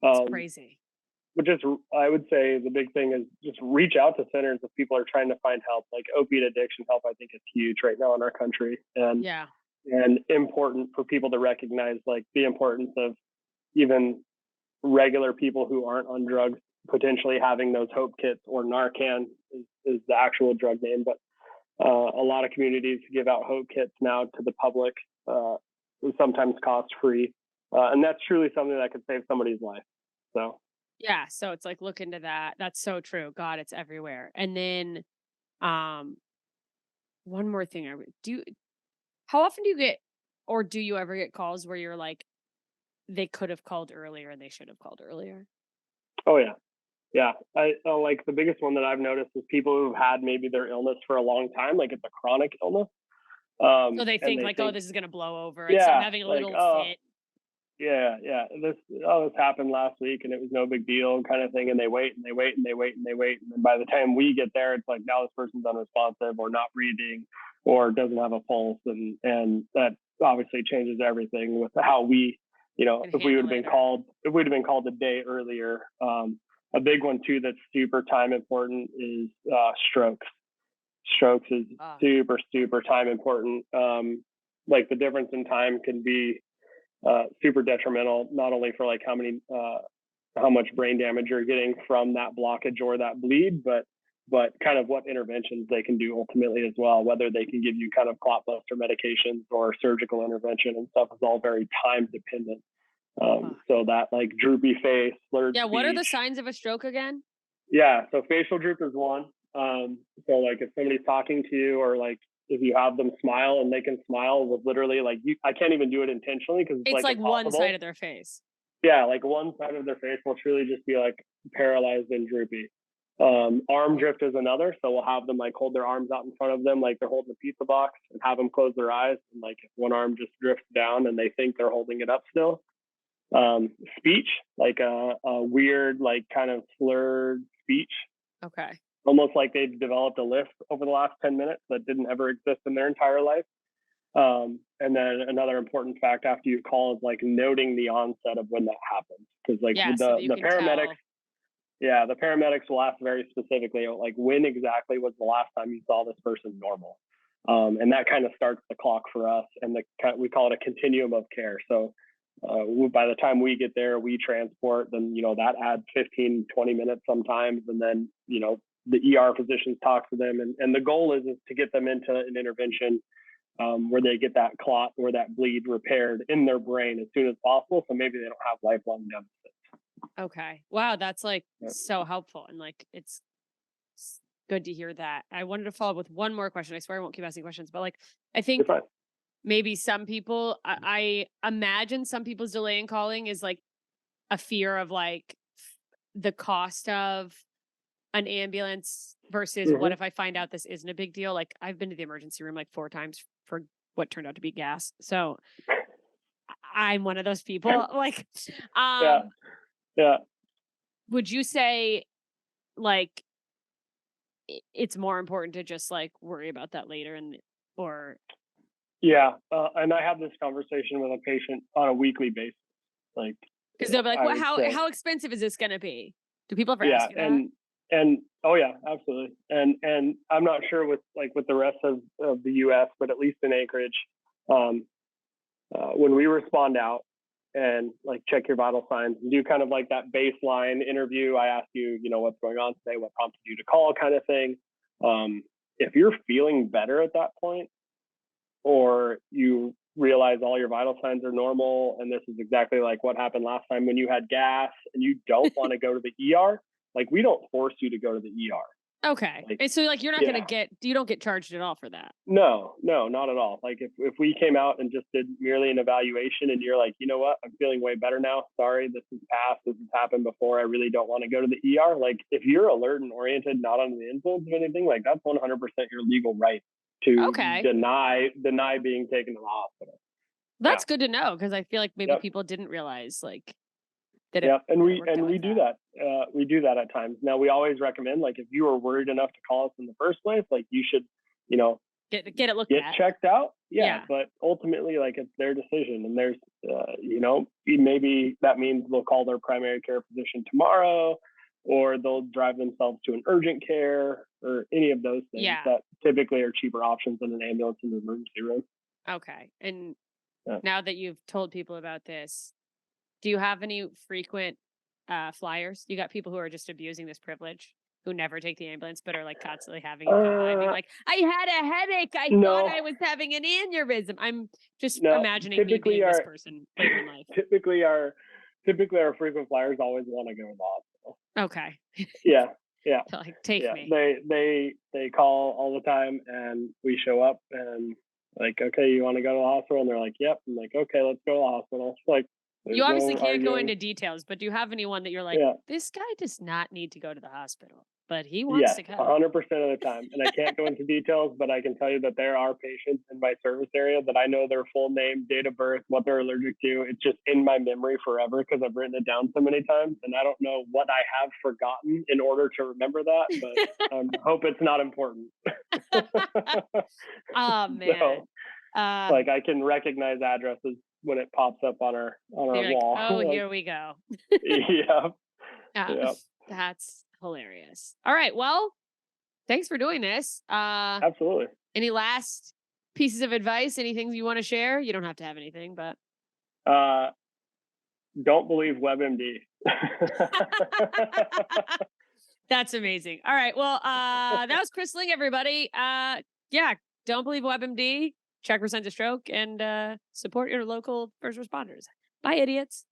It's um, crazy. but just I would say the big thing is just reach out to centers if people are trying to find help. Like opiate addiction help, I think is huge right now in our country, Yeah. and important for people to recognize like the importance of even regular people who aren't on drugs potentially having those hope kits, or Narcan is the actual drug name, but a lot of communities give out hope kits now to the public, sometimes cost free, and that's truly something that could save somebody's life. So Yeah. So it's like, look into that. That's so true. God, it's everywhere. And then um one more thing I would do. How often do you get, or do you ever get calls where you're like, they could have called earlier and they should have called earlier? oh yeah, yeah, I like the biggest one that I've noticed is people who've had maybe their illness for a long time, like it's a chronic illness, So they and think they like, oh, think, this is gonna blow over. It's I'm yeah, having a like, little oh fit. yeah, yeah, this happened last week and it was no big deal kind of thing, and they wait and they wait and they wait and they wait, and then by the time we get there, it's like now this person's unresponsive or not breathing or doesn't have a pulse, and that obviously changes everything with how we, And if we would handle have been it. called, if we'd have been called a day earlier. A big one too that's super time important is strokes. Strokes is Fuck. super time important. Like the difference in time can be super detrimental, not only for like how much brain damage you're getting from that blockage or that bleed, but kind of what interventions they can do ultimately as well. Whether they can give you kind of clot buster medications or surgical intervention and stuff is all very time dependent. Fuck. So that like droopy face, slurred Yeah. What are the speech. signs of a stroke again? Yeah, so facial droop is one. So like if somebody's talking to you, or like if you have them smile and they can smile with literally like I can't even do it intentionally because it's It's like like one side impossible. of their face. Yeah, like one side of their face will truly just be like paralyzed and droopy. Arm drift is another. So we'll have them like hold their arms out in front of them like they're holding a pizza box, and have them close their eyes. And like if one arm just drifts down and they think they're holding it up still. Speech, like a weird, like kind of slurred speech, Okay. almost like they've developed a lisp over the last 10 minutes that didn't ever exist in their entire life. And then another important fact after you call is like noting the onset of when that happens. Because like Yeah. So that you the can paramedics, tell. yeah, the paramedics will ask very specifically, like when exactly was the last time you saw this person normal? And that kind of starts the clock for us. And we call it a continuum of care. So by the time we get there, we transport, then, that adds 15, 20 minutes sometimes. And then, the ER physicians talk to them. And the goal is to get them into an intervention where they get that clot or that bleed repaired in their brain as soon as possible. So maybe they don't have lifelong deficits. Okay. Wow. That's like Yeah. so helpful. And like, it's good to hear that. I wanted to follow up with one more question. I swear I won't keep asking questions, but like, I You're think fine. maybe some people, I imagine some people's delay in calling is like a fear of like the cost of an ambulance versus what Mhm. if I find out this isn't a big deal? Like I've been to the emergency room like 4 times for what turned out to be gas. So I'm one of those people. Like, Yeah. um, Yeah. would you say like it's more important to just like worry about that later or Yeah. And I have this conversation with a patient on a weekly basis. Like, because they'll be like, I well, would how say, how expensive is this gonna be? Do people ever yeah. ask you that? And oh yeah, absolutely. And I'm not sure with the rest of the US, but at least in Anchorage, um, when we respond out and like check your vital signs and do kind of like that baseline interview, I ask you, what's going on today, what prompted you to call, kind of thing. If you're feeling better at that point, or you realize all your vital signs are normal, and this is exactly like what happened last time when you had gas, and you don't want to go to the ER, like we don't force you to go to the ER. Okay. Like, And so like you're not yeah. gonna you don't get charged at all for that. No, not at all. Like if we came out and just did merely an evaluation and you're like, you know what, I'm feeling way better now. Sorry, this has passed. This has happened before. I really don't want to go to the ER. Like if you're alert and oriented, not under the influence of anything, like that's 100% your legal right to Okay. deny being taken to the hospital. That's good to know because I feel like maybe Yep. people didn't realize like that Yep, and that it we worked out we like do that. We do that at times. Now we always recommend, like, if you are worried enough to call us in the first place, like you should, you know, Get it looked get at. checked out. Yeah, Yeah. but ultimately, like, it's their decision, and there's, you know, maybe that means they'll call their primary care physician tomorrow, or they'll drive themselves to an urgent care, or any of those things Yeah. that typically are cheaper options than an ambulance in the emergency room. Okay. And Yeah. now that you've told people about this, do you have any frequent flyers? You got people who are just abusing this privilege, who never take the ambulance, but are like constantly having it come by, being like, "I had a headache. I No. thought I was having an aneurysm." I'm just No, imagining me typically being this our- person later in life. Typically our frequent flyers always want to go to the hospital. Okay, Yeah. so, like take Yeah, me. they call all the time, and we show up, and like, okay, you want to go to the hospital? And they're like, yep. I'm like, okay, let's go to the hospital. It's like, You there's obviously no can't go arguing. into details, but do you have anyone that you're like, Yeah. this guy does not need to go to the hospital, but he wants Yes, to go? 100% of the time. And I can't go into details, but I can tell you that there are patients in my service area that I know their full name, date of birth, what they're allergic to. It's just in my memory forever because I've written it down so many times, and I don't know what I have forgotten in order to remember that, but I hope it's not important. Oh man. So, like, I can recognize addresses when it pops up on our You're like, wall. oh, Like, here we go. yeah. Yeah, that's hilarious. All right, well, thanks for doing this. Absolutely. Any last pieces of advice? Anything you want to share? You don't have to have anything, but Don't believe WebMD. that's amazing. All right, well, that was Chris Ling, everybody. Yeah, don't believe WebMD. Check Percent to Stroke and support your local first responders. Bye, idiots.